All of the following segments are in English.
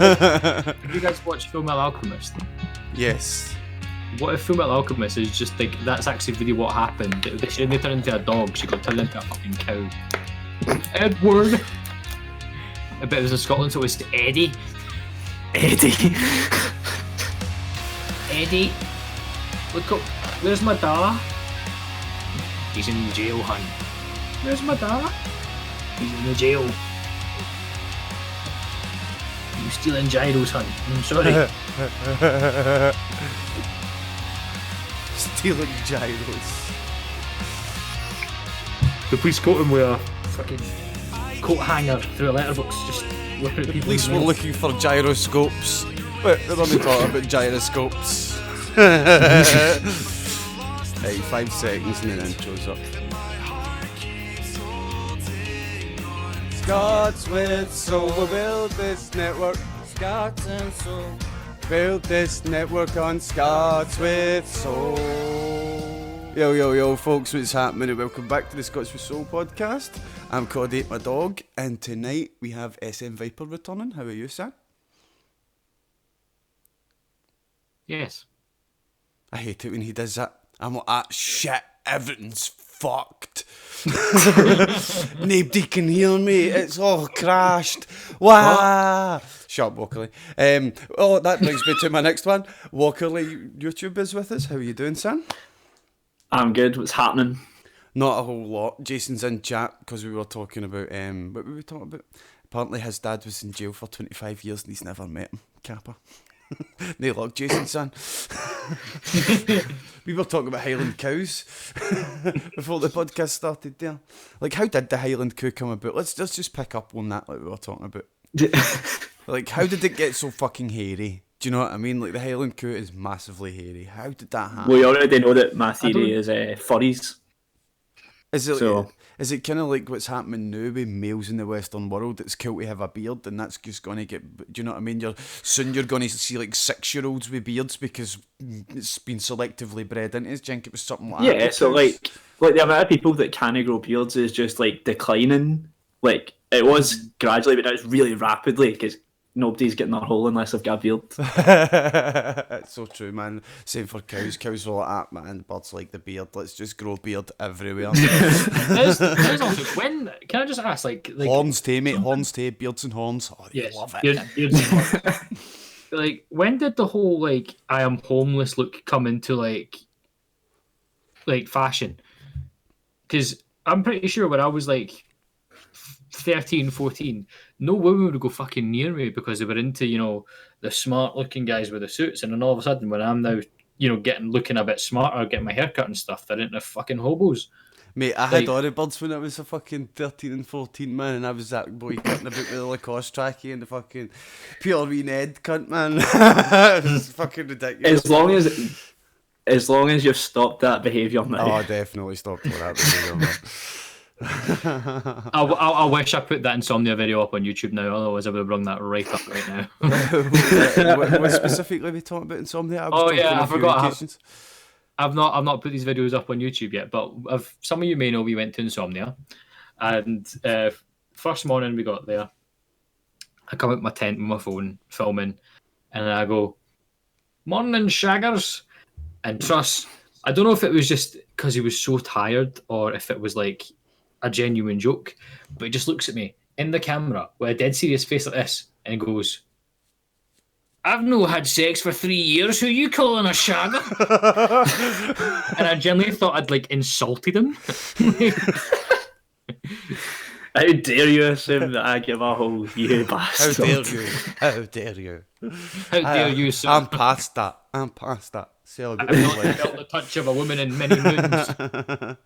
Have you guys watched Fullmetal Alchemist? Yes. What if Fullmetal Alchemist is just like, that's actually really what happened? She didn't turn into a dog, she got turned into a fucking cow. Edward! I bet it was in Scotland, so it was Eddie. Eddie. Eddie! Look up, where's my da? He's in jail, hun. Where's my da? He's in the jail. You stealing gyros, hun. I'm sorry. Stealing gyros. The police caught him with a fucking coat hanger through a letterbox, just looking at The people. police were looking for gyroscopes. But they're only talking about gyroscopes. Hey, 5 seconds and then intro's up. Scots with soul, we'll build this network. Scots and soul. Build this network on Scots with soul. Yo, folks, what's happening? And welcome back to the Scots with Soul podcast. I'm COD, my dog, and tonight we have SMviper returning. How are you, Sam? Yes. I hate it when he does that. I'm like, ah, shit, everything's fucked. Nobody can hear me. It's all crashed. Wow. Shut up, Walkerly. That brings me to my next one. Walkerly YouTube is with us. How are you doing, son? I'm good. What's happening? Not a whole lot. Jason's in chat because we were talking about, what were we talking about? Apparently his dad was in jail for 25 years and he's never met him. Kappa. No luck, Jason, son. We were talking about Highland cows before the podcast started there. Like, how did the Highland cow come about? Let's just pick up on that, like we were talking about. Like, how did it get so fucking hairy? Do you know what I mean? Like, the Highland cow is massively hairy. How did that happen? We already know that my theory is furries. Is it So- is it kind of like what's happening now with males in the Western world? It's cool to have a beard, and that's just going to get. Do you know what I mean? Soon you're going to see like 6-year-olds with beards because it's been selectively bred into us. Do you think it was something like that? Yeah, so like the amount of people that can't grow beards is just like declining. Like it was gradually, but now it's really rapidly because nobody's getting their hole unless they've got a beard. It's so true, man. Same for cows. Cows are like that, man. Birds like the beard. Let's just grow beard everywhere. There's also, when, can I just ask, like Horns too, mate. Horns too. Beards and horns. Oh, you yes, love it. like, when did the whole like I am homeless look come into like fashion? Because I'm pretty sure when I was like 13, 14, no woman would go fucking near me because they were into, you know, the smart looking guys with the suits, and then all of a sudden when I'm now, you know, looking a bit smarter, getting my haircut and stuff, they're into fucking hobos. Mate, I had all the birds when I was a fucking 13 and 14, man, and I was that boy cutting about with the Lacoste trackie and the fucking pure wee Ned cunt, man. It's fucking ridiculous. As long as you've stopped that behaviour now. Oh, I definitely stopped all that behaviour, man. I wish I put that Insomnia video up on YouTube now, otherwise I would have rung that right up right now. What specifically are we talking about Insomnia? I forgot. I've not put these videos up on YouTube yet, but some of you may know we went to Insomnia, and first morning we got there, I come out my tent with my phone filming, and I go, "Morning, shaggers," and Truss, I don't know if it was just because he was so tired or if it was like a genuine joke, but he just looks at me in the camera with a dead serious face like this and goes, "I've no had sex for 3 years, who you calling a shagger?" And I genuinely thought I'd like insulted him. How dare you assume that I give a whole you bastard? How dare you? How dare you? How dare you, sir? I'm past that. Celebrate. I've not felt the touch of a woman in many moons.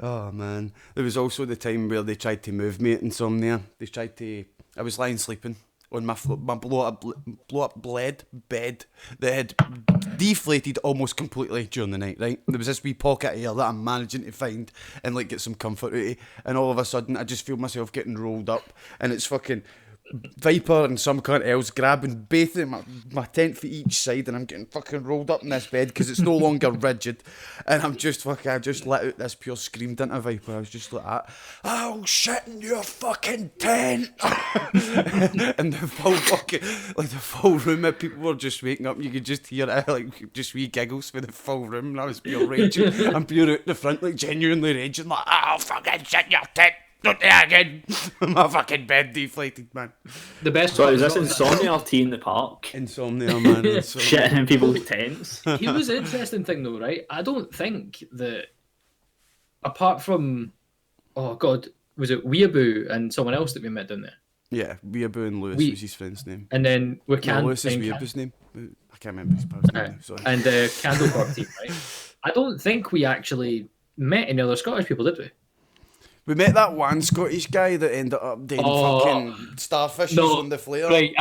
Oh man, there was also the time where they tried to move me at Insomnia. I was lying sleeping on my blow up bed that had deflated almost completely during the night, right? There was this wee pocket of air that I'm managing to find and like get some comfort out of, and all of a sudden I just feel myself getting rolled up and it's fucking Viper and some cunt else grabbing both of my tent for each side, and I'm getting fucking rolled up in this bed because it's no longer rigid, and I just let out this pure screamed into Viper. I was just like, "I'll shit in your fucking tent," and the full room of people were just waking up. You could just hear just wee giggles for the full room, and I was pure raging. I'm pure out the front, like genuinely raging, like, "I'll fucking shit in your tent. Don't do that again." My fucking bed deflated, man. The best. So is this Insomnia or Tea in the Park? Insomnia, man. Shitting in people's tents. Here was the interesting thing, though, right? I don't think that, apart from, oh god, was it Weeaboo and someone else that we met down there? Yeah, Weeaboo and Lewis was his friend's name. And then we can. Lewis is Weeaboo's name. I can't remember his past name. Sorry. And the Candlecorp team, right? I don't think we actually met any other Scottish people, did we? We met that one Scottish guy that ended up doing fucking starfishes on the flare. Right,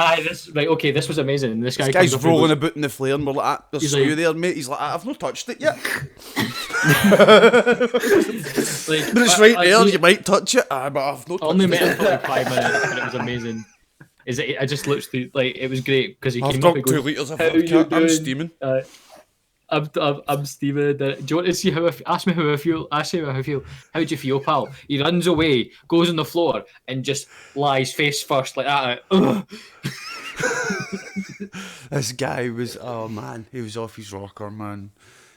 okay, this was amazing. This guy's rolling about in the flare, and we're like, "There's you there, mate." He's like, "I've not touched it yet." But it's right there. You might touch it, but I've not touched it. I only met him for like 5 minutes, and it was amazing. I just looked through, like, it was great because he I've came up and drunk 2 goes, litres of "How you vodka. I'm doing?" steaming. I'm steaming. Do you want to see how ask me how I feel? Ask me how I feel. How do you feel, pal? He runs away, goes on the floor, and just lies face first like that. This guy was, oh man, he was off his rocker, man.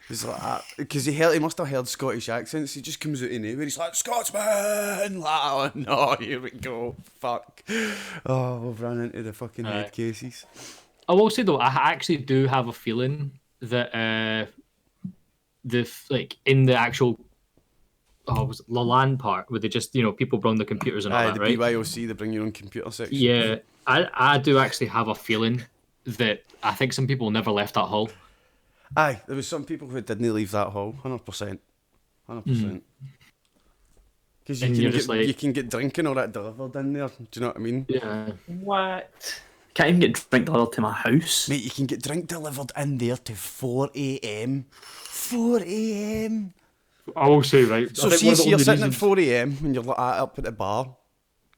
He was like that because he must have heard Scottish accents. He just comes out of nowhere. He's like, "Scotsman!" Like, oh no, here we go. Fuck. Oh, we've run into the fucking head cases. I will say though, I actually do have a feeling that in the actual was it the LAN part where they just people bring the computers and all that, the right? BYOC, they bring your own computer section. Yeah, I do actually have a feeling that I think some people never left that hall. Aye, there was some people who didn't leave that hall, 100%. 100%. Because you can get drinking all that delivered in there. Do you know what I mean? Yeah. What? Can't even get drink delivered to my house. Mate, you can get drink delivered in there to 4 a.m. 4 a.m. I will say, right. So see you're sitting at 4 a.m. and you're like up at the bar.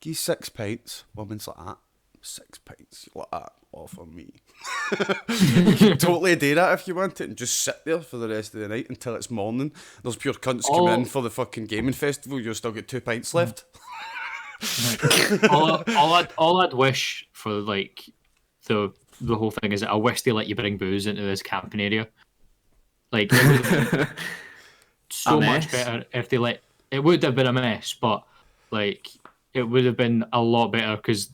Give 6 pints. Woman's like that. 6 pints. You're like that. Offer me. You can totally do that if you want it and just sit there for the rest of the night until it's morning. Those pure cunts come in for the fucking gaming festival. You'll still get 2 pints left. all I'd wish for like the whole thing is that I wish they let you bring booze into this camping area. Like it would have been so much better if they let. It would have been a mess, but like it would have been a lot better because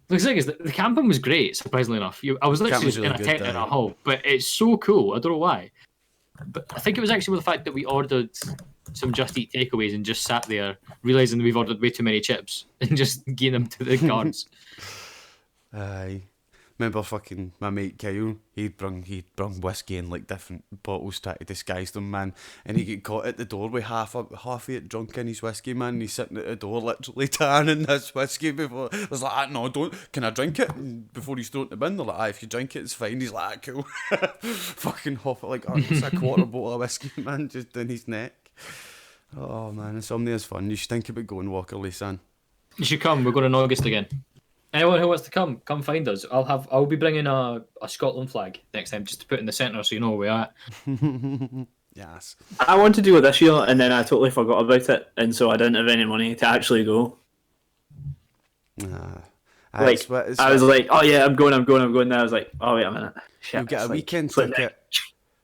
the thing is the camping was great. Surprisingly enough, I was literally just in a tent in a hall, but it's so cool. I don't know why, but I think it was actually with the fact that we ordered some Just Eat takeaways and just sat there, realising we've ordered way too many chips and just getting them to the guards. Aye. Remember fucking my mate Kyle, he'd brung whiskey in like different bottles trying to disguise them, man. And he get caught at the door with half of it drunk in his whiskey, man. And he's sitting at the door literally tanning this whiskey before. I was like, "No, can I drink it?" And before he's thrown it in the bin, they're like, "Aye, if you drink it, it's fine." He's like, "Cool." Fucking hop it like, it's a quarter bottle of whiskey, man, just in his neck. Oh man, Insomnia's fun. You should think about going, Walkerly, son. You should come. We're going in August again. Anyone who wants to come find us. I'll be bringing a Scotland flag next time just to put in the centre so you know where we're at. Yes. I wanted to go this year and then I totally forgot about it, and so I didn't have any money to actually go. I was like, "Oh yeah, I'm going." Then I was like, "Oh wait a minute, shit." You get a weekend ticket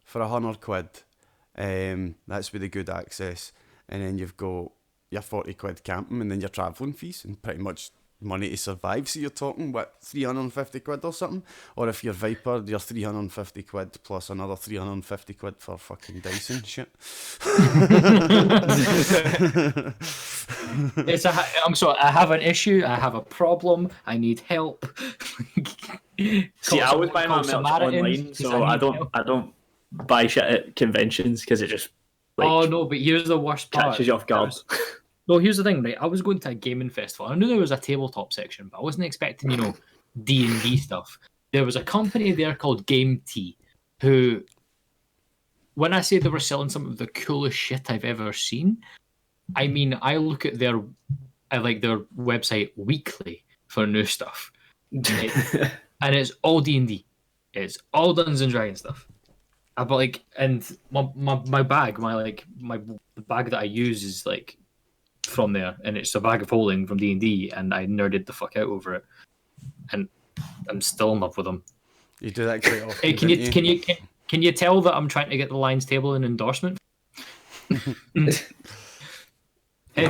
for £100. That's with the good access, and then you've got your £40 camping, and then your travelling fees, and pretty much money to survive. So you're talking what, £350 or something? Or if you're Viper, you're £350 plus another £350 for fucking dice and shit. I'm sorry, I have an issue, I have a problem, I need help. See, I was buying my merch online, so I don't buy shit at conventions because it just no, but here's the worst part. Catches you off guard. No, here's the thing, right? I was going to a gaming festival. I knew there was a tabletop section, but I wasn't expecting, D&D stuff. There was a company there called Game Tea, who, when I say they were selling some of the coolest shit I've ever seen, I mean, I look at their website weekly for new stuff. And it's all D&D. It's all Dungeons and Dragons stuff. But like, and my bag, the bag that I use is like from there, and it's a bag of holding from D&D, and I nerded the fuck out over it, and I'm still in love with them. You do that quite often. Hey, can you tell that I'm trying to get the Lions Table an endorsement? Hey,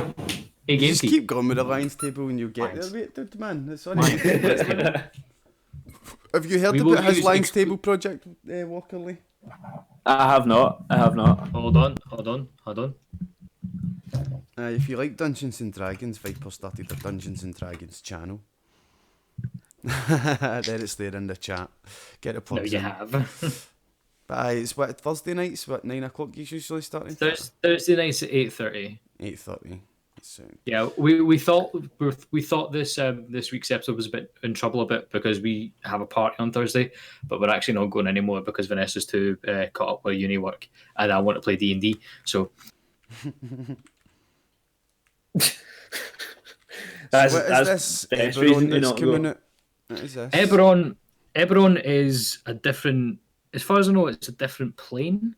just keep going with the Lions Table and you'll get there, mate, man. That's on you. Have you heard about his Lions Table project, Walkerly? I have not. Hold on. If you like Dungeons and Dragons, Viper started a Dungeons and Dragons channel. There it's there in the chat. Get the plugs. No, you have. But it's what, Thursday nights? What, 9 o'clock you usually starting? Thursday nights at 8:30. 8:30. Yeah, we thought this this week's episode was a bit in trouble because we have a party on Thursday, but we're actually not going anymore because Vanessa's too caught up with uni work, and I want to play D&D. So. That's the best reason to not go. What is this? Eberron is a different, as far as I know, it's a different plane.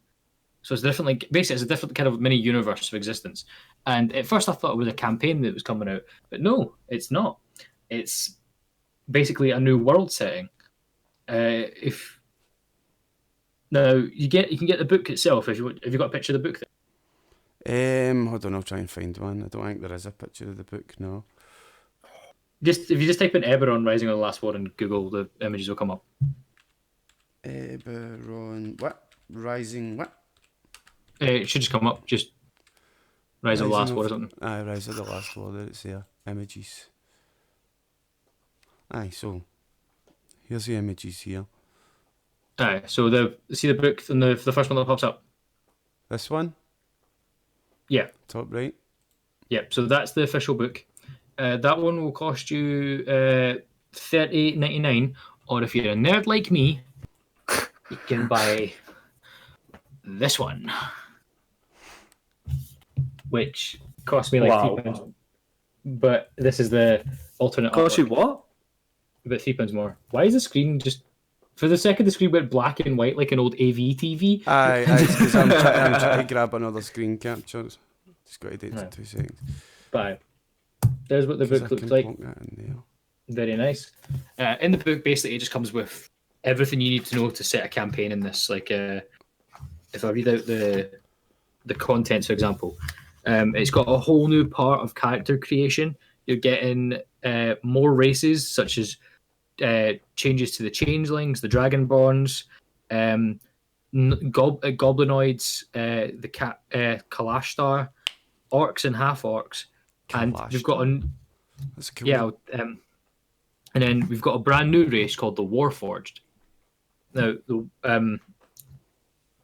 So it's different, like basically it's a different kind of mini universe of existence. And at first I thought it was a campaign that was coming out, but no, it's not. It's basically a new world setting. You can get the book itself if you got a picture of the book there? Hold on, I'll try and find one. I don't think there is a picture of the book, no. If you just type in Eberron Rising of the Last War in Google, the images will come up. Eberron, what? Rising, what? It should just come up, just Rise of the Last War or something. Aye, Rise of the Last War, there it's there. Images. Aye, so here's the images here. Aye, so see the book and the first one that pops up? This one? Yeah. Top right? Yep, so that's the official book. That one will cost you $38.99, or if you're a nerd like me, you can buy this one, which cost me like £3. But this is the alternate. Cost you what? About £3 more. Why is the screen just? For the second, the screen went black and white like an old AV TV. Aye, because I'm trying to grab another screen capture. Just got to do it in 2 seconds. But there's what the book looks like. Very nice. In the book, basically, it just comes with everything you need to know to set a campaign in this. Like, if I read out the contents, for example, it's got a whole new part of character creation. You're getting more races, such as changes to the changelings, the dragonborns, goblinoids, the Kalashtar, orcs and half orcs, and we've got That's cool. and then we've got a brand new race called the Warforged. Now,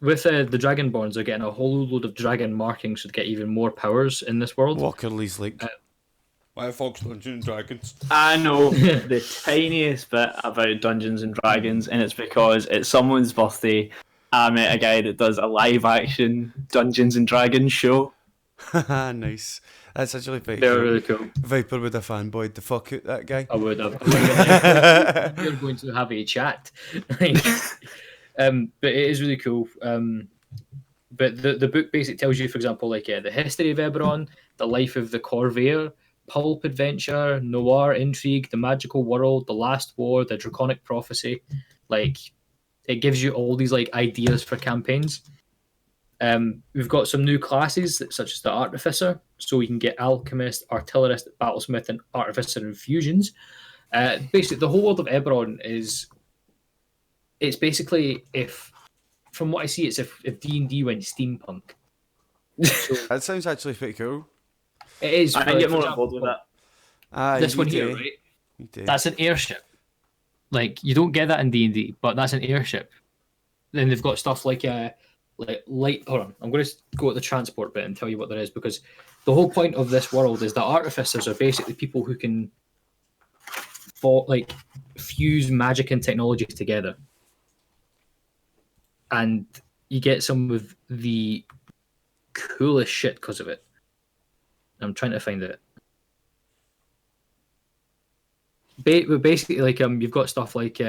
with the Dragonborns, they're getting a whole load of dragon markings to get even more powers in this world. Walkerly's like, why Fox Dungeons and Dragons? I know the tiniest bit about Dungeons and Dragons, and it's because it's someone's birthday. I met a guy that does a live action Dungeons and Dragons show. Nice. That's actually pretty They're cool. really cool. Viper would have fanboyed the fuck out that guy. I would have. We're going to have a chat. But it is really cool. But the book basically tells you, for example, like the history of Eberron, the life of the Corvair, pulp adventure, noir intrigue, the magical world, the last war, the draconic prophecy. Like, it gives you all these like ideas for campaigns. We've got some new classes such as the Artificer, so we can get Alchemist, Artillerist, Battlesmith, and Artificer infusions. Basically, the whole world of Eberron it's basically, if from what I see, it's if D&D went steampunk. So, That sounds actually pretty cool. it is. I can get more involved with that. This one here, right? That's an airship. Like, you don't get that in D&D, but that's an airship. Then they've got stuff like light. Hold on, I'm going to go at the transport bit and tell you what there is, because the whole point of this world is that artificers are basically people who can fuse magic and technology together, and you get some of the coolest shit because of it. I'm trying to find it. Basically, like you've got stuff like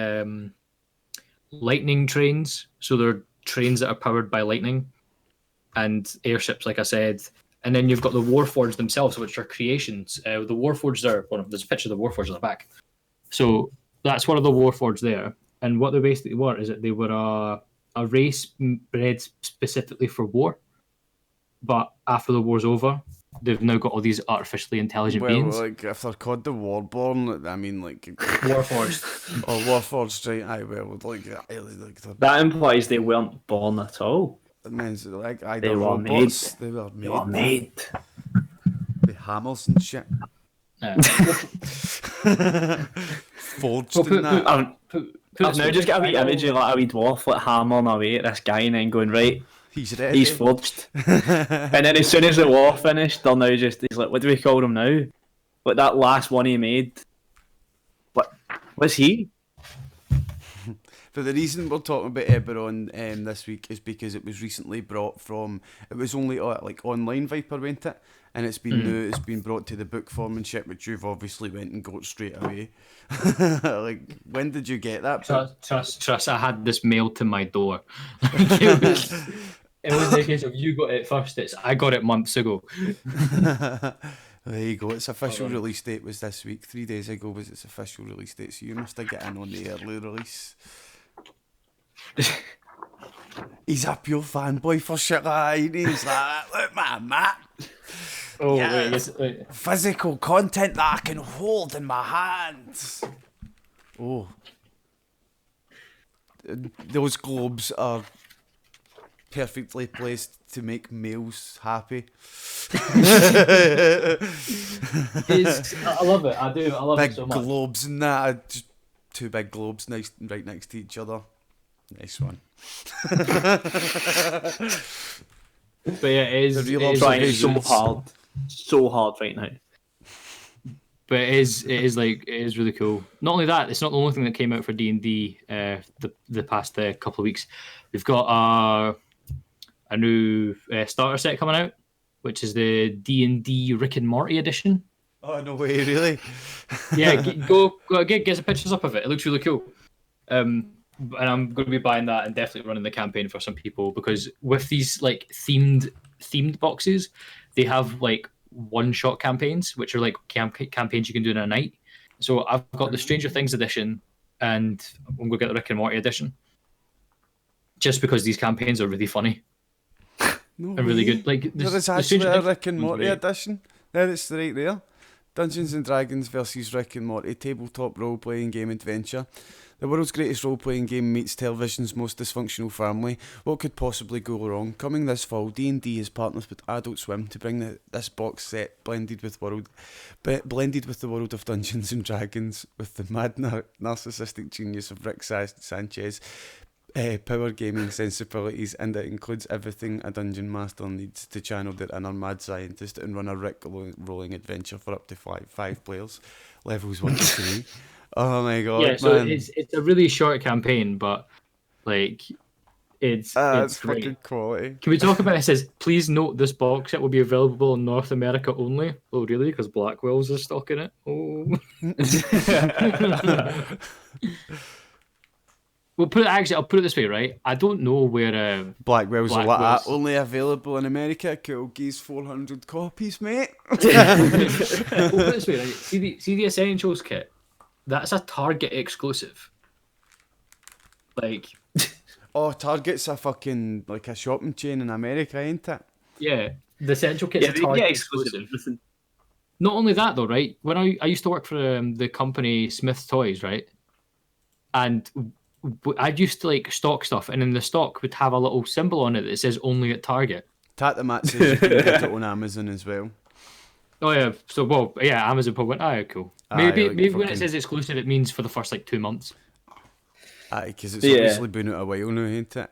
lightning trains. So they're trains that are powered by lightning, and airships, like I said. And then you've got the Warforged themselves, which are creations. The Warforged are there's a picture of the Warforged on the back. So that's one of the Warforged there. And what they basically were is that they were a race bred specifically for war. But after the war's over, they've now got all these artificially intelligent beings. Like, if they're called the Warborn, I mean, like... Warforged. Oh, Warforged, right, That implies they weren't born at all. It means, like, They were robots. made. They were made. They were made. With hammers and shit. Forged in that. I've now just got a wee image of like a wee dwarf like hammering away at this guy and then going, right, He's ready. he's forged. And then as soon as the war finished, they're now just, he's like, what do we call him now? Like that last one he made. What was he? But the reason we're talking about Eberron this week is because it was recently brought from. It was only like online Viper, went it, and it's been new. It's been brought to the book form and shit, which you've obviously went and got straight away. Like, when did you get that? Trust. I had this mailed to my door. It was the case of you got it first. I got it months ago. There you go. Its official release date was this week. 3 days ago was its official release date. So you must have got in on the early release. He's a pure fanboy for shit like that. He's like, look, man, Matt. Oh, Yes. wait. Physical content that I can hold in my hands. Oh. Those globes are perfectly placed to make males happy. I love it. I do. I love Big it so much. globes and that. Just two big globes right next to each other. Nice one. But yeah, it is Trying so hard right now. But it is really cool. Not only that, it's not the only thing that came out for D&D the past couple of weeks. We've got a new starter set coming out, which is the D&D Rick and Morty edition. Oh, no way, really? Yeah, go get some pictures up of it. It looks really cool. And I'm going to be buying that and definitely running the campaign for some people, because with these like themed boxes, they have like one-shot campaigns, which are like campaigns you can do in a night. So I've got the Stranger Things edition, and I'm going to get the Rick and Morty edition, just because these campaigns are really funny and really good. Like there is actually a Rick and Morty edition. There, it's right there. Dungeons and Dragons versus Rick and Morty tabletop role-playing game adventure. The world's greatest role-playing game meets television's most dysfunctional family. What could possibly go wrong? Coming this fall, D&D has partnered with Adult Swim to bring this box set blended with the world of Dungeons and Dragons, with the mad narcissistic genius of Rick Sanchez, power gaming sensibilities, and it includes everything a dungeon master needs to channel their inner mad scientist and run a Rick rolling adventure for up to five players, levels 1 to 3. Oh my god! Yeah, so man. it's a really short campaign, but like it's fucking quality. Can we talk about it? It says, please note this box set will be available in North America only. Oh, really? Because Blackwell's is stocking it? Oh. I'll put it this way, right? I don't know where Blackwell's are like that. Only available in America. Cool, geez, 400 copies, mate. We'll put it this way, right? See the Essentials kit? That's a Target exclusive. Like... Oh, Target's a fucking, like a shopping chain in America, ain't it? Yeah, the Essential kit's a Target exclusive. Not only that, though, right? When I used to work for the company Smith's Toys, right? And I used to like stock stuff, and then the stock would have a little symbol on it that says only at Target. Tatamat says you can get it on Amazon as well. Oh yeah, so Amazon probably went, ah, cool. Maybe when it says exclusive, it means for the first like 2 months. Aye, because it's obviously been out a while now, ain't it?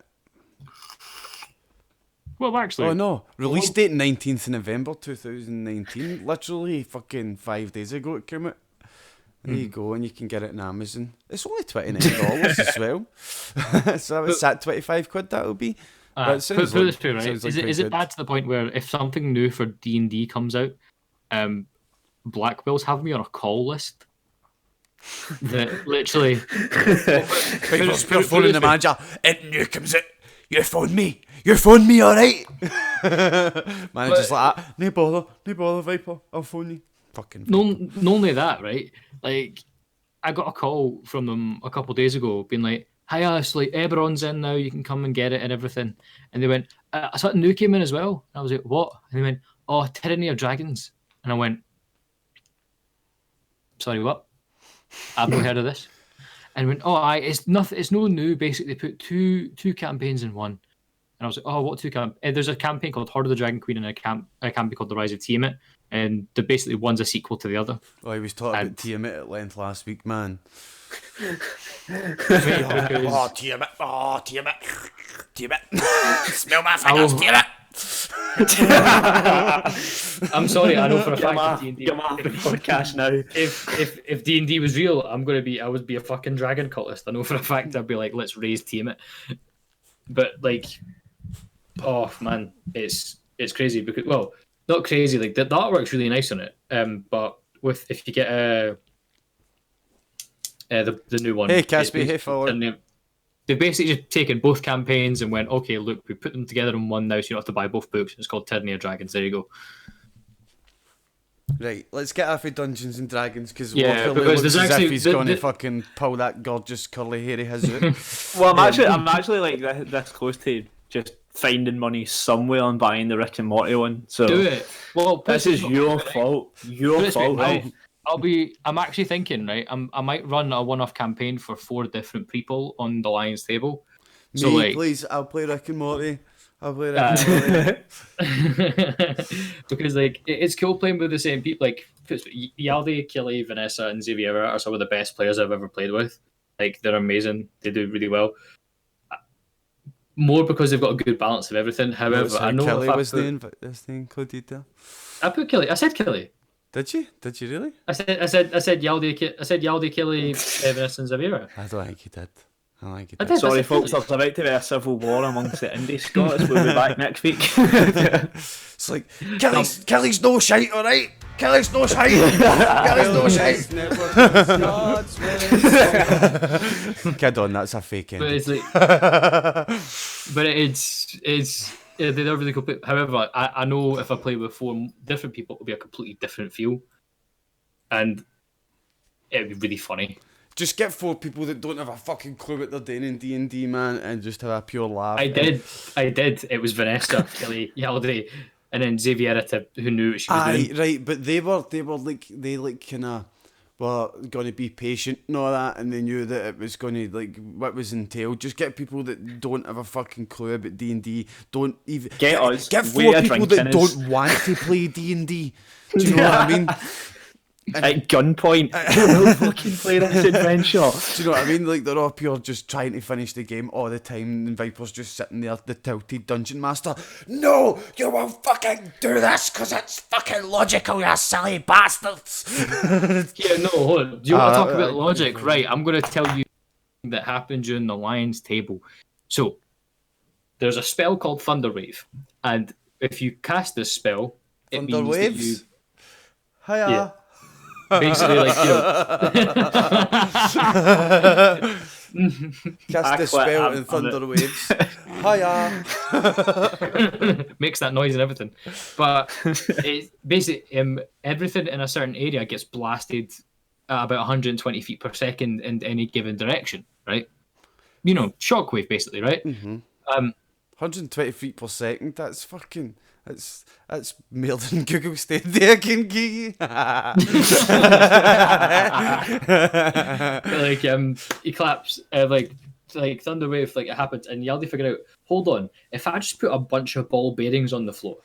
Well, actually... Oh no, release date 19th November 2019. Literally fucking 5 days ago it came out. There you go, and you can get it on Amazon. It's only $29 as well. So it's at 25 quid that'll be. Put this through, right? Is it bad to the point where if something new for D&D comes out, Blackwell's have me on a call list? Literally. Vipers, we're phoning the manager. And here comes it. You phoned me, alright? Manager's like that. No bother, Viper. I'll phone you. Fucking Viper. Not only that, right? Like, I got a call from them a couple of days ago being like, hi, Alice, like, Eberron's in now, you can come and get it and everything. And they went, something new came in as well. And I was like, what? And they went, oh, Tyranny of Dragons. And I went, sorry, what? I've not heard of this. And went, oh, it's nothing. It's no new. Basically, they put two campaigns in one. And I was like, oh, what two campaigns? There's a campaign called Horde of the Dragon Queen and a campaign called The Rise of Tiamat. And they're basically one's a sequel to the other. Oh, he was talking about Tiamat at length last week, man. Oh, Tiamat. Smell my fingers, Tiamat. I'm sorry, I know for a fact that D&D. Get off the podcast now. If D&D was real, I would be a fucking dragon cultist. I know for a fact I'd be like, let's raise Tiamat. But like, oh man, it's crazy because, well, not crazy. Like the artwork's really nice on it. But if you get the new one, hey Caspi, hey forward. They've basically just taken both campaigns and went, okay, look, we put them together in one now, so you don't have to buy both books. It's called Tyranny of Dragons. There you go. Right, let's get off of Dungeons and Dragons because because looks as if he's going to fucking pull that gorgeous curly hairy his out. Well, I'm actually like this close to just finding money somewhere on buying the Rick and Morty one. So do it. Well, this is your fault. Your fault, right? I'm actually thinking, right? I might run a one-off campaign for 4 different people on the Lions table. So, Me, like, please, I'll play Rick and Morty. Because like it's cool playing with the same people. Like Yaldi, Kelly, Vanessa, and Xavier are some of the best players I've ever played with. Like they're amazing. They do really well. More because they've got a good balance of everything. However, I know Kelly was the included there. I put Kelly. I said Kelly. Did you? Did you really? I said Yaldi, Kelly, Vanessa, and Xavier. I don't think you did. Sorry, folks, there's about to be a civil war amongst the IndiScots. We'll be back next week. It's like, Kelly's no shite, alright? Kelly's no shite! Kelly's no shite! Kid on, that's a fake end. But it's like, they're really cool. However, I know if I play with 4 different people, it'll be a completely different feel. And it'd be really funny. Just get 4 people that don't have a fucking clue what they're doing in D&D, man, and just have a pure laugh. I did. It was Vanessa, Kelly, Yaldi, and then Xaviera who knew what she was doing. Right, but they were kind of were going to be patient and all that, and they knew that it was going to, like, what was entailed. Just get people that don't have a fucking clue about D&D. Don't even... Get 4 people that don't want to play D&D. Do you know what I mean? At gunpoint, we'll fucking play this adventure. Do you know what I mean? Like, they're all pure just trying to finish the game all the time, and Viper's just sitting there, the tilted dungeon master. No, you won't fucking do this because it's fucking logical, you silly bastards. Yeah, no, hold on. Do you want to talk about logic? Right, I'm going to tell you that happened during the Lions table. So, there's a spell called Thunderwave, and if you cast this spell, it means that you... Hiya. Yeah. Basically, like, you know, cast the spell in thunder waves. Hiya. Makes that noise and everything. But it's basically everything in a certain area gets blasted at about 120 feet per second in any given direction, right? You know, shockwave, basically, right? Mm-hmm. 120 feet per second. That's fucking. That's more than Google Stadia can give you. Like he claps like Thunderwave, like it happens, and Yaldi figured out, hold on, if I just put a bunch of ball bearings on the floor,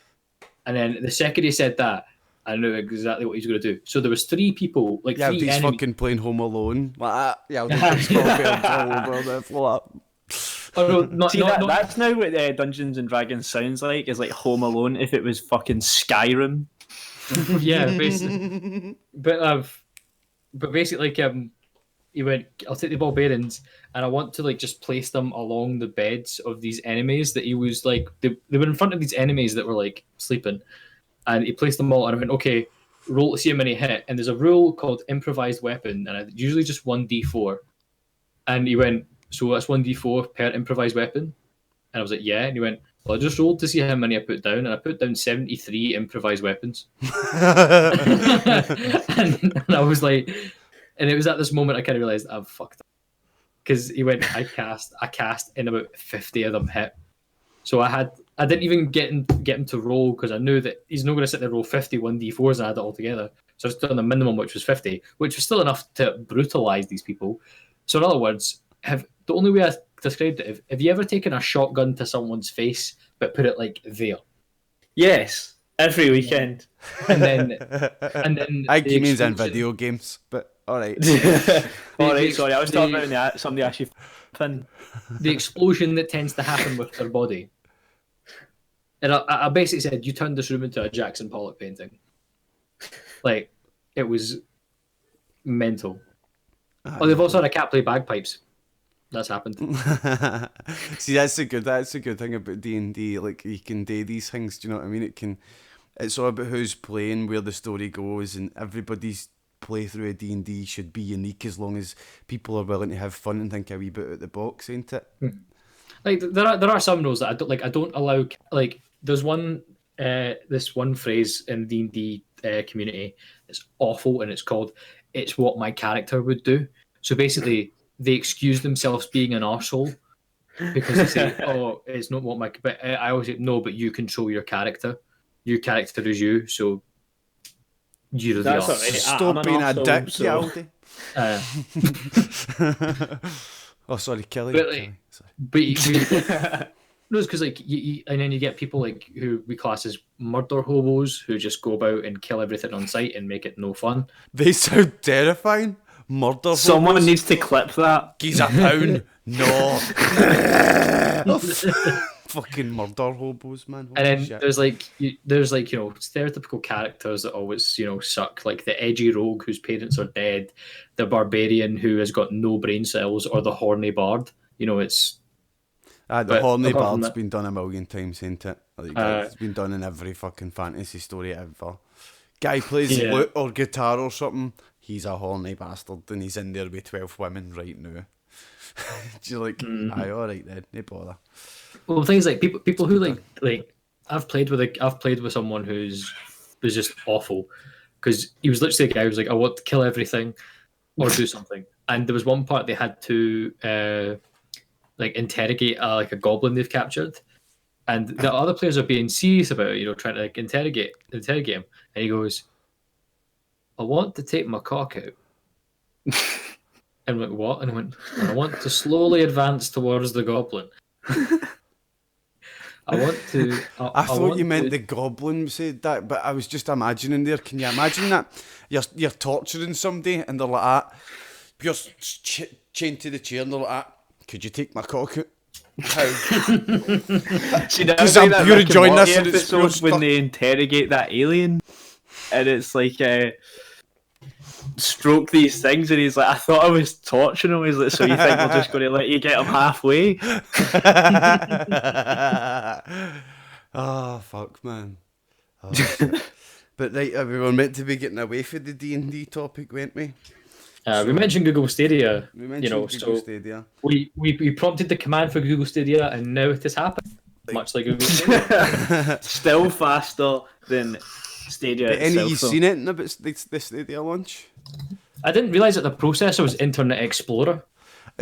and then the second he said that, I knew exactly what he was going to do. So there was 3 people, like 3 enemies. He's fucking playing Home Alone like that. Yaldi's all over the floor. Oh, no, that's now what Dungeons and Dragons sounds like. Is like Home Alone if it was fucking Skyrim. Yeah, basically. But basically, like he went, I'll take the ball bearings, and I want to like just place them along the beds of these enemies that he was like they were in front of these enemies that were like sleeping, and he placed them all. And I went, okay, roll to see how many hit, and there's a rule called improvised weapon, and it's usually just 1d4. And he went, so that's 1d4 per improvised weapon? And I was like, yeah. And he went, well, I just rolled to see how many I put down, and I put down 73 improvised weapons. and I was like, and it was at this moment I kind of realised I've fucked up. Because he went, I cast, and about 50 of them hit. So I didn't even get him to roll, because I knew that he's not going to sit there and roll 50 1d4s and add it all together. So I just done the minimum, which was 50, which was still enough to brutalise these people. So in other words, the only way I described it, have you ever taken a shotgun to someone's face but put it like there? Yes, every weekend. And then I think he means in video games, but alright. Alright, sorry, I was talking about somebody actually pin. The explosion that tends to happen with their body. And I basically said, you turned this room into a Jackson Pollock painting. Like, it was mental. They've also had a cat play bagpipes. That's happened. See, that's a good thing about D&D. Like, you can do these things. Do you know what I mean? It's all about who's playing, where the story goes, and everybody's playthrough of D&D should be unique as long as people are willing to have fun and think a wee bit out the box, ain't it? Like, there are some rules that I don't like. I don't allow. Like, there's this one phrase in the D&D community. It's awful, and it's called "It's what my character would do." So basically, they excuse themselves being an arsehole because they say, "Oh, it's not what my." But I always say, "No, but you control your character. Your character is you, so you're the arsehole." Right. Stop being a dick, so... Oh, sorry, Kelly. But, like, no, it's because like and then you get people like who we class as murder hobos who just go about and kill everything on sight and make it no fun. They sound terrifying. Murder. Someone hobos. needs to clip that. He's a pound. No. Fucking murder hobos, man. Holy and then shit. there's stereotypical characters that always suck, like the edgy rogue whose parents are dead, the barbarian who has got no brain cells, or the horny bard. It's the horny bard's been done a million times, ain't it? Like, it's been done in every fucking fantasy story ever. Guy plays lute or guitar or something. He's a horny bastard, and he's in there with 12 women right now. You're like, aye, all right then, no bother. Well, things like people who like I've played with someone was just awful, because he was literally a guy who was like, I want to kill everything or do something, and there was one part they had to interrogate a goblin they've captured, and the other players are being serious about it, trying to interrogate him, and he goes, I want to take my cock out. And I went, what? And I went, I want to slowly advance towards the goblin. I thought you meant the goblin said that, but I was just imagining there. Can you imagine that? You're torturing somebody and they're like that. You're chained to the chair and they're like that. Could you take my cock out? How? Because I'm pure enjoying this and it's episode when they interrogate that alien, and it's like stroke these things, and he's like, I thought I was torturing him. He's like, so you think we're just going to let you get him halfway? Oh fuck, man. Oh, but right, we were meant to be getting away from the D&D topic, weren't we? We mentioned Google Stadia. Google Stadia. We prompted the command for Google Stadia, and now it has happened. Much like Google Stadia. Still faster than Stadia itself. Any of you seen it about the Stadia launch? I didn't realise that the processor was Internet Explorer.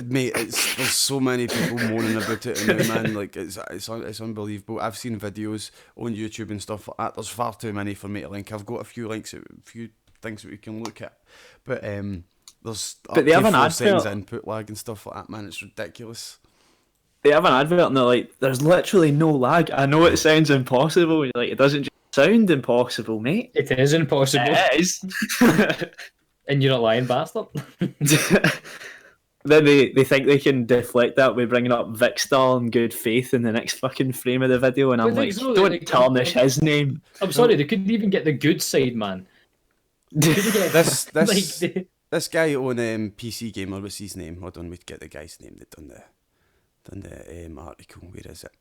Mate, there's so many people moaning about it now, man. Like it's unbelievable. I've seen videos on YouTube and stuff like that. There's far too many for me to link. I've got a few links, a few things that we can look at, but there's they have an advert. Input lag and stuff like that, man. It's ridiculous. They have an advert and they're like, there's literally no lag. I know it sounds impossible. You're like, it doesn't just sound impossible, mate. It is impossible. It is. And you're not lying, bastard. Then they think they can deflect that by bringing up Vicstar and Good Faith in the next fucking frame of the video, and I'm like, don't tarnish his name. I'm sorry, they couldn't even get the good side, man. This guy on PC Gamer, what's his name? Hold on, we'd get the guy's name that done the article. Where is it?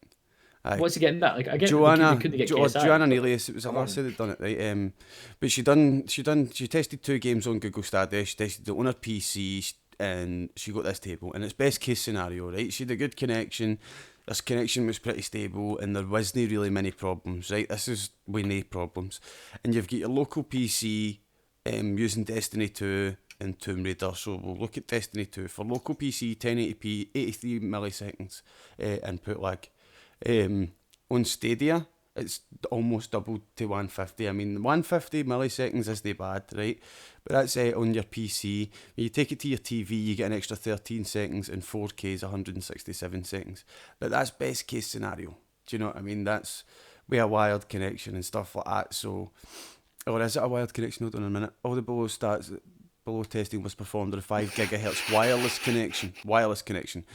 What's he getting that? Like I get they couldn't get KSI, Joanna Nelius, it was a lassie that done it, right? But she tested 2 games on Google Stadia, she tested it on her PC, and she got this table, and it's best case scenario, right? She had a good connection, this connection was pretty stable, and there wasn't really many problems, right? This is with no problems. And you've got your local PC using Destiny 2 and Tomb Raider, so we'll look at Destiny 2. For local PC, 1080p, 83 milliseconds input lag. On Stadia, it's almost doubled to 150. I mean, 150 milliseconds isn't bad, right? But that's on your PC. When you take it to your TV, you get an extra 13 seconds, and 4K is 167 seconds. But that's best case scenario. Do you know what I mean? That's with a wired connection and stuff like that. So, or is it a wired connection? Hold on a minute. All the below testing was performed on a 5 gigahertz wireless connection.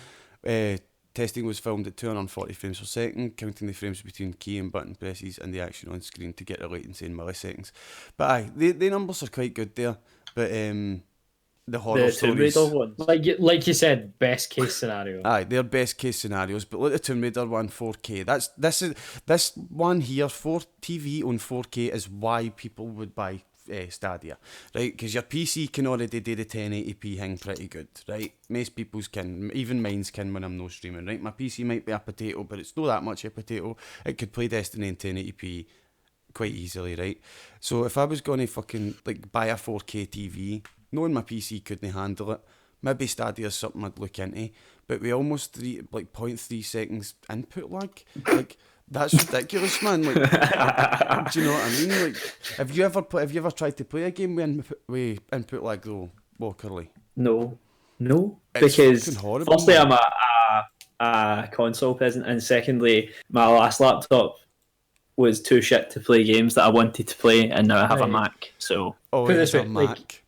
Testing was filmed at 240 frames per second, counting the frames between key and button presses and the action on screen to get the latency in milliseconds. But aye, the numbers are quite good there. But the horror stories, ones. like you said, best case scenario. Aye, they're best case scenarios. But look at the Tomb Raider one 4K. This one here, 4 TV on 4K is why people would buy Stadia, right? Because your PC can already do the 1080p thing pretty good, right? Most people's can, even mine's can when I'm no streaming, right? My PC might be a potato, but it's not that much a potato. It could play Destiny in 1080p quite easily, right? So if I was going to fucking like buy a 4K TV, knowing my PC couldn't handle it, maybe Stadia is something I'd look into. But with almost 0.3 seconds input lag, like. That's ridiculous, man. Like, do you know what I mean? Like, have you ever tried to play a game with input lag though, Walkerly? No, It's because horrible, firstly, man. I'm a console peasant, and secondly, my last laptop was too shit to play games that I wanted to play, and now I have a Mac. So, put it this way, a Mac.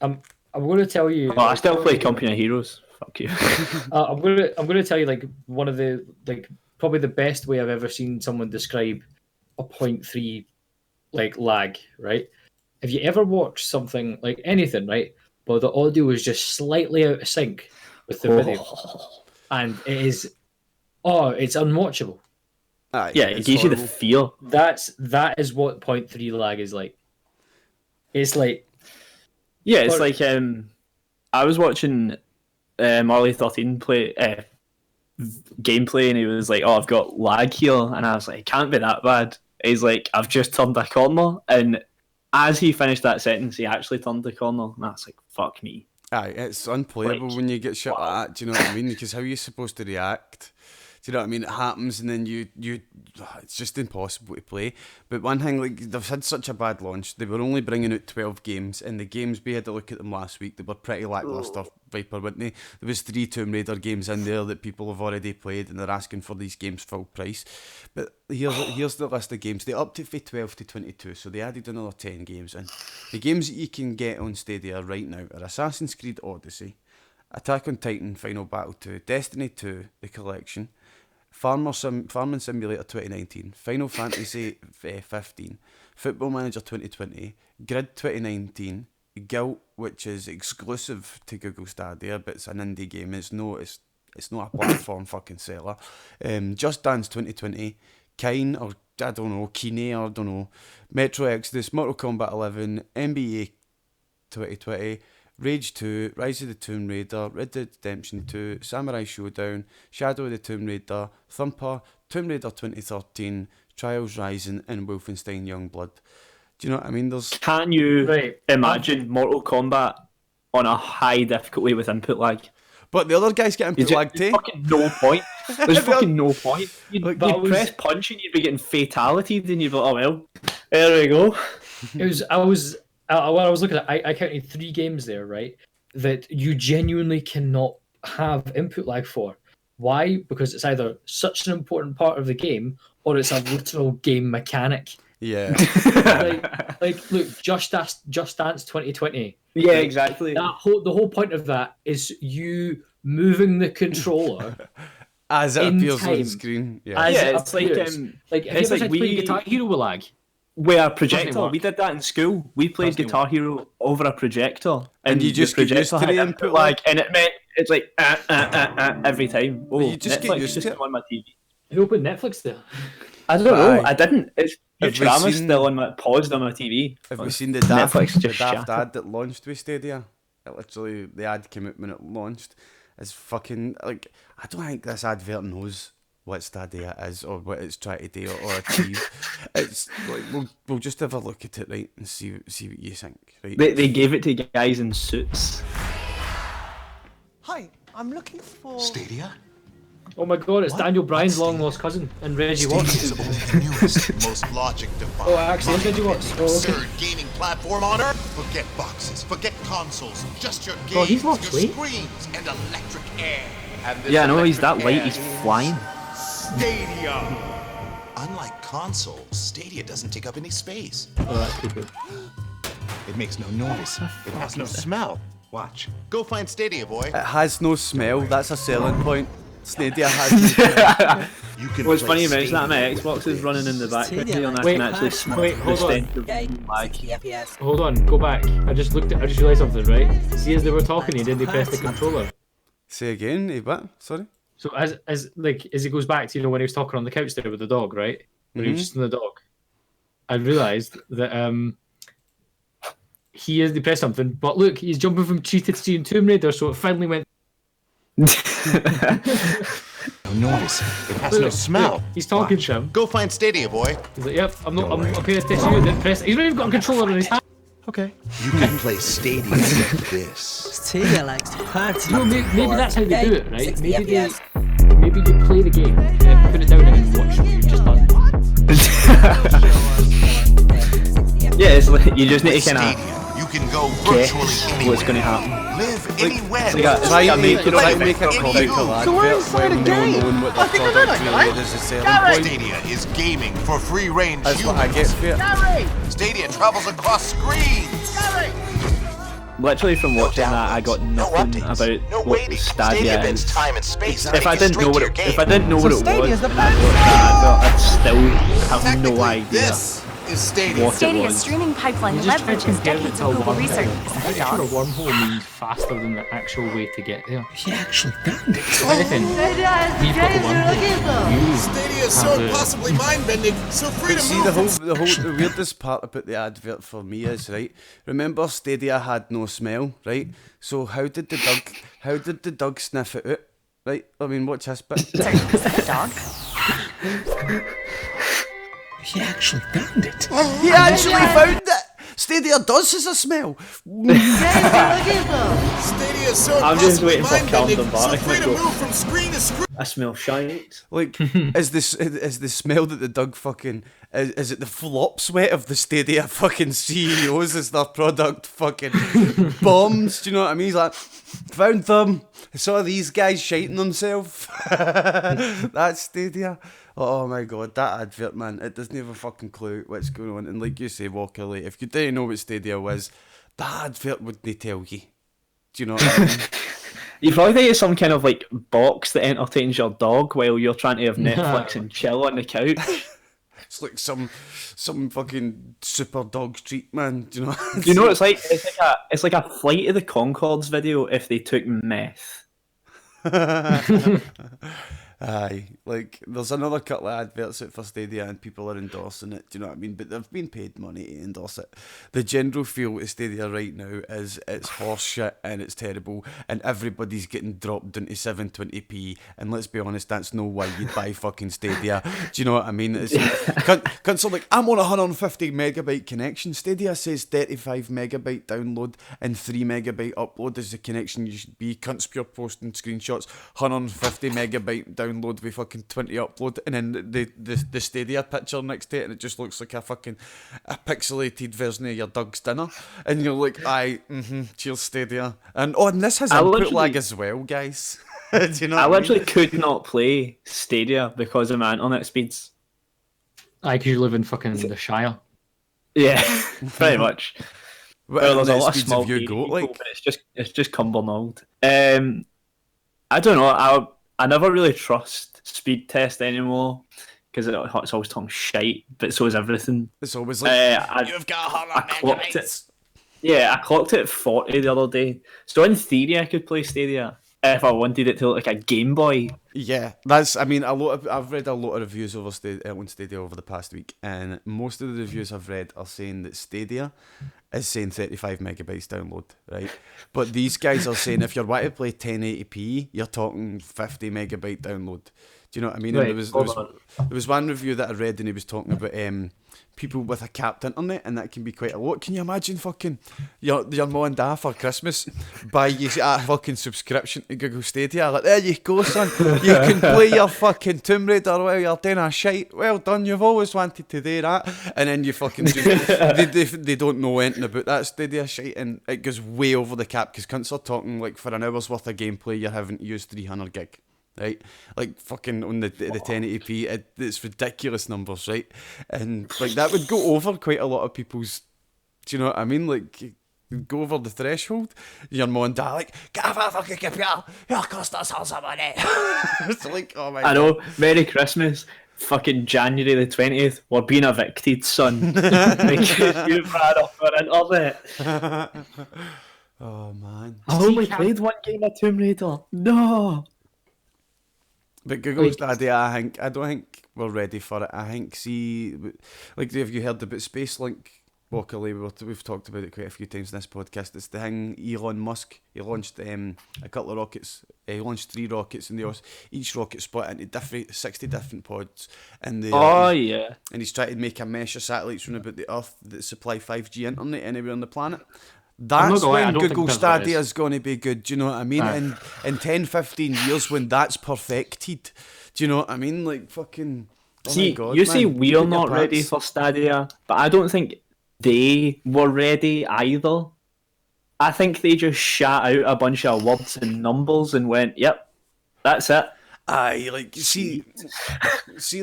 I'm going to tell you. I still play Company of Heroes. Fuck you. I'm going to tell you one of the probably the best way I've ever seen someone describe a 0.3 lag, right? Have you ever watched something like anything, right? But the audio is just slightly out of sync with the video. And it is it's unwatchable. Aye, yeah, it gives you the feel. That is what 0.3 lag is like. It's like it's like I was watching Marley 13 play gameplay, and he was like, "Oh, I've got lag here," and I was like, "It can't be that bad." He's like, "I've just turned a corner," and as he finished that sentence, he actually turned the corner, and I was like, "Fuck me." Aye, it's unplayable when you get shit like that. Do you know what I mean? Because how are you supposed to react? Do you know what I mean? It happens, and then you it's just impossible to play. But one thing, like, they've had such a bad launch. They were only bringing out 12 games, and the games, we had a look at them last week, they were pretty lackluster, Viper, weren't they? There was 3 Tomb Raider games in there that people have already played, and they're asking for these games full price. But here's the list of games. They upped it from 12 to 22, so they added another 10 games in. The games that you can get on Stadia right now are Assassin's Creed Odyssey, Attack on Titan Final Battle 2, Destiny 2, The Collection, Farming Simulator 2019, Final Fantasy 15, Football Manager 2020, Grid 2019, Guilt, which is exclusive to Google Stadia, but it's an indie game. It's not a platform fucking seller. Just Dance 2020, Kine, or I don't know, Kine, or I don't know, Metro Exodus, Mortal Kombat 11, NBA 2020, Rage 2, Rise of the Tomb Raider, Red Dead Redemption 2, Samurai Showdown, Shadow of the Tomb Raider, Thumper, Tomb Raider 2013, Trials Rising, and Wolfenstein Youngblood. Do you know what I mean? Can you imagine Mortal Kombat on a high difficulty with input lag? But the other guys get input lag too. Fucking no point. There's fucking no point. You'd press punch and you'd be getting fatalityed, and you'd be like, oh well, there we go. When I was looking at it, I counted 3 games there, right, that you genuinely cannot have input lag for. Why? Because it's either such an important part of the game, or it's a literal game mechanic. Yeah. Look, Just Dance 2020. Yeah, exactly. The whole point of that is you moving the controller as it appears on the screen. Yeah, it's have you ever tried to play Guitar Hero with lag? With a projector, we did that in school. We played Guitar Hero over a projector, and you just get used to the input lag, and it meant it's like every time. You just get used to it on my TV. Who opened Netflix there? I don't know. Aye. I didn't. It's Have we Futurama's seen- still on my paused on my TV. Have we seen the daft, Netflix the just daft shattered. ad that launched with Stadia? It literally, the ad came out when it launched. It's fucking, like, I don't think this advert knows what Stadia is or what it's trying to do or achieve. It's like, we'll just have a look at it, right, and see what you think, right? They gave it to guys in suits. Hi, I'm looking for... Stadia? Oh my god, it's Daniel Bryan's long lost cousin and Reggie Watts. Stadia's only the newest, most logic-defying, Oh, actually, Reggie Watts. Oh, okay. absurd gaming platform on Earth. Forget boxes, forget consoles, just your games, Oh, he's lost your weight. screens, and electric air. And this Yeah, I know he's that electric light. air He's is flying. Stadia. Unlike consoles, Stadia doesn't take up any space. Oh, that's creepy. It makes no noise. It has no smell. Watch. Go find Stadia, boy. It has no smell, that's a selling point. Stadia has no smell. You can What's play funny about that, my Stadia Xbox is running in the background Stadia, here and I Wait, can actually smell wait, the hold on. stench of lag. FPS. Hold on, go back. I just realised something, right? See, as they were talking, he didn't press the controller. Say again, what? Sorry? So as he goes back to, when he was talking on the couch there with the dog, right? When he was just on the dog, I realised that he has pressed something, but look, he's jumping from tree to tree in Tomb Raider, so it finally went. no noise. It has no Look, smell. look, he's talking to him. Go find Stadia, boy. He's like, "Yep, I'm paying attention to you." Then press. He's not even got a controller in his hand. Okay. You can play Stadia like this. Stadia likes to party. Maybe that's how they do it, right? 60 Maybe FPS. maybe you play the game and then put it down and then watch what you've just done. Yeah, it's like, you just need to kind Stadia, of you can go guess virtually anywhere. what's going to happen. Live anywhere. Try to make you know, a comical advert when no knowing what the product really is a selling point. Stadia is gaming for free-range That's what I get for it. Stadia travels across screens. Literally from watching that, I got nothing about what Stadia is. time and space. If I didn't know what it, if I didn't know what it was, Stadia's the and I watched that advert, I'd still have no idea This is Stadia. what it Stadia's was. streaming pipeline You just try to leverages compare it decades to of a Google wormhole. research. I'm pretty sure a wormhole means faster than the actual way to get there. He actually found it. If anything, we've got the wormhole. You Stadia is so impossibly mind-bending, so free But see, the weirdest part about the advert for me is, right, remember Stadia had no smell, right? So how did the dog sniff it out? Right? I mean, watch this bit. Sorry, is that a dog? He actually found it. He actually found it! Stadia does has a smell! Stadia is so I'm just impossibly waiting for mind-bending, Calvin so Barnes free to to go. move from screen to screen. I smell shite. Like, is the smell that the dog fucking is it the flop sweat of the Stadia fucking CEOs as their product fucking bombs? Do you know what I mean? He's like, found them. I saw these guys shiting themselves. That's Stadia. Oh my god, that advert, man, it doesn't have a fucking clue what's going on. And like you say, Walkerly, if you didn't know what Stadia was, that advert wouldn't tell you. Do you know what I mean? You probably think it's some kind of like box that entertains your dog while you're trying to have Netflix and chill on the couch. It's like some fucking super dog treat, man. Do you know? Do you know what it's like? It's like a Flight of the Conchords video if they took meth. Aye, like there's another couple of adverts out for Stadia and people are endorsing it, do you know what I mean? But they've been paid money to endorse it. The general feel with Stadia right now is it's horse shit and it's terrible and everybody's getting dropped into 720p and let's be honest, that's no why you'd buy fucking Stadia. Do you know what I mean? It's cunts are like, I'm on a 150 megabyte connection. Stadia says 35 megabyte download and 3 megabyte upload is the connection you should be. Cunts pure posting screenshots, 150 megabyte download with fucking 20 upload and then the Stadia picture next to it and it just looks like a pixelated version of your dog's dinner and you're like, aye, cheers Stadia. And this has input lag as well, guys. Do you know I what literally could not play Stadia because of my internet speeds. I could live in fucking the Shire. Yeah, pretty much. What Well, there's a internet lot of speeds small have you baby got, people, like? but it's just Cumbernauld. I don't know. I never really trust speed test anymore because it's always talking shite, but so is everything. It's always like, you've got 100 clocked megabytes. Yeah, I clocked it at 40 the other day. So in theory, I could play Stadia. if I wanted it to look like a Game Boy. Yeah, that's. I mean, I've read a lot of reviews over on Stadia over the past week, and most of the reviews I've read are saying that Stadia is saying 35 megabytes download, right? But these guys are saying if you're wanting to play 1080p, you're talking 50 megabyte download. Do you know what I mean? Right, And there was one review that I read, and he was talking about people with a capped internet, and that can be quite a lot. Can you imagine fucking your mum and dad for Christmas buy you a fucking subscription to Google Stadia? Like, there you go, son. You can play your fucking Tomb Raider while you're doing a shite. Well done, you've always wanted to do that. And then you fucking they don't know anything about that Stadia shite, and it goes way over the cap because cunts are talking like for an hour's worth of gameplay you're having to use 300 gig. Right, like fucking on the 1080p, it's ridiculous numbers, right? And like that would go over quite a lot of people's. Do you know what I mean? Like go over the threshold. Your mum and dad like, get off a fucking computer. It'll cost us all some money. It's like, oh my god. I know. Merry Christmas. Fucking January the 20th. We're being evicted, son. Because you've had off our internet. Oh man. I only played one game of Tomb Raider. No. But Google Stadia, I don't think we're ready for it. I think, like, have you heard about Spacelink? Walkerly, we've talked about it quite a few times in this podcast. It's the thing Elon Musk, he launched a couple of rockets. He launched 3 rockets, and each rocket split into 60 different pods. And yeah. And he's trying to make a mesh of satellites around about the Earth that supply 5G internet anywhere on the planet. That's when Google Stadia is going to be good, do you know what I mean? In 10, 15 years when that's perfected, do you know what I mean? Like, fucking... See, you say we're not ready for Stadia, but I don't think they were ready either. I think they just shat out a bunch of words and numbers and went, yep, that's it. Aye, like, see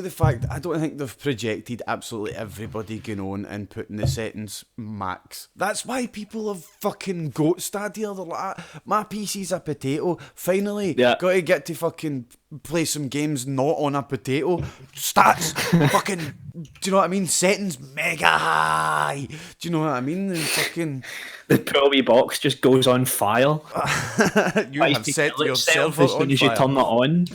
the fact, I don't think they've projected absolutely everybody going on and putting the settings max. That's why people have fucking goat Stadia. They're like, my PC's a potato. Finally, got to get to fucking play some games not on a potato. Stats, fucking, do you know what I mean? Settings mega high. Do you know what I mean? And fucking... The poor box just goes on fire. You have set your server as soon as you turn it on.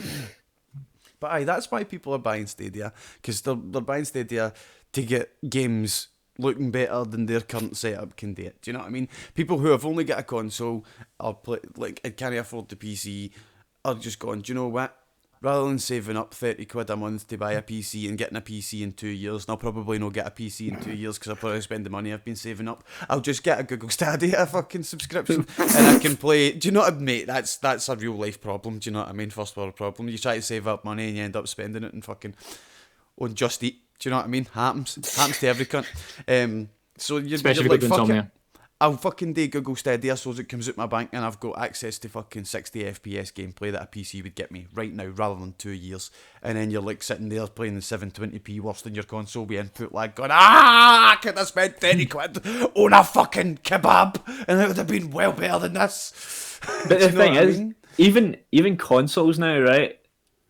But aye, that's why people are buying Stadia, because they're buying Stadia to get games looking better than their current setup can do it. Do you know what I mean? People who have only got a console or can't afford the PC are just going, do you know what? Rather than saving up 30 quid a month to buy a PC and getting a PC in 2 years, and I'll probably not get a PC in 2 years because I'll probably spend the money I've been saving up, I'll just get a Google Stadia fucking subscription and I can play. Do you know what I mean, mate? That's a real life problem. Do you know what I mean? First world problem. You try to save up money and you end up spending it and fucking on Just Eat. Do you know what I mean? Happens to every cunt. So Especially you're like, with fuck it. insomnia. I'll fucking do Google Stadia so as it comes out my bank and I've got access to fucking 60 FPS gameplay that a PC would get me right now rather than 2 years. And then you're like sitting there playing the 720p worse than your console with input lag going, I could have spent 30 quid on a fucking kebab and it would have been well better than this. But the thing is, even consoles now, right?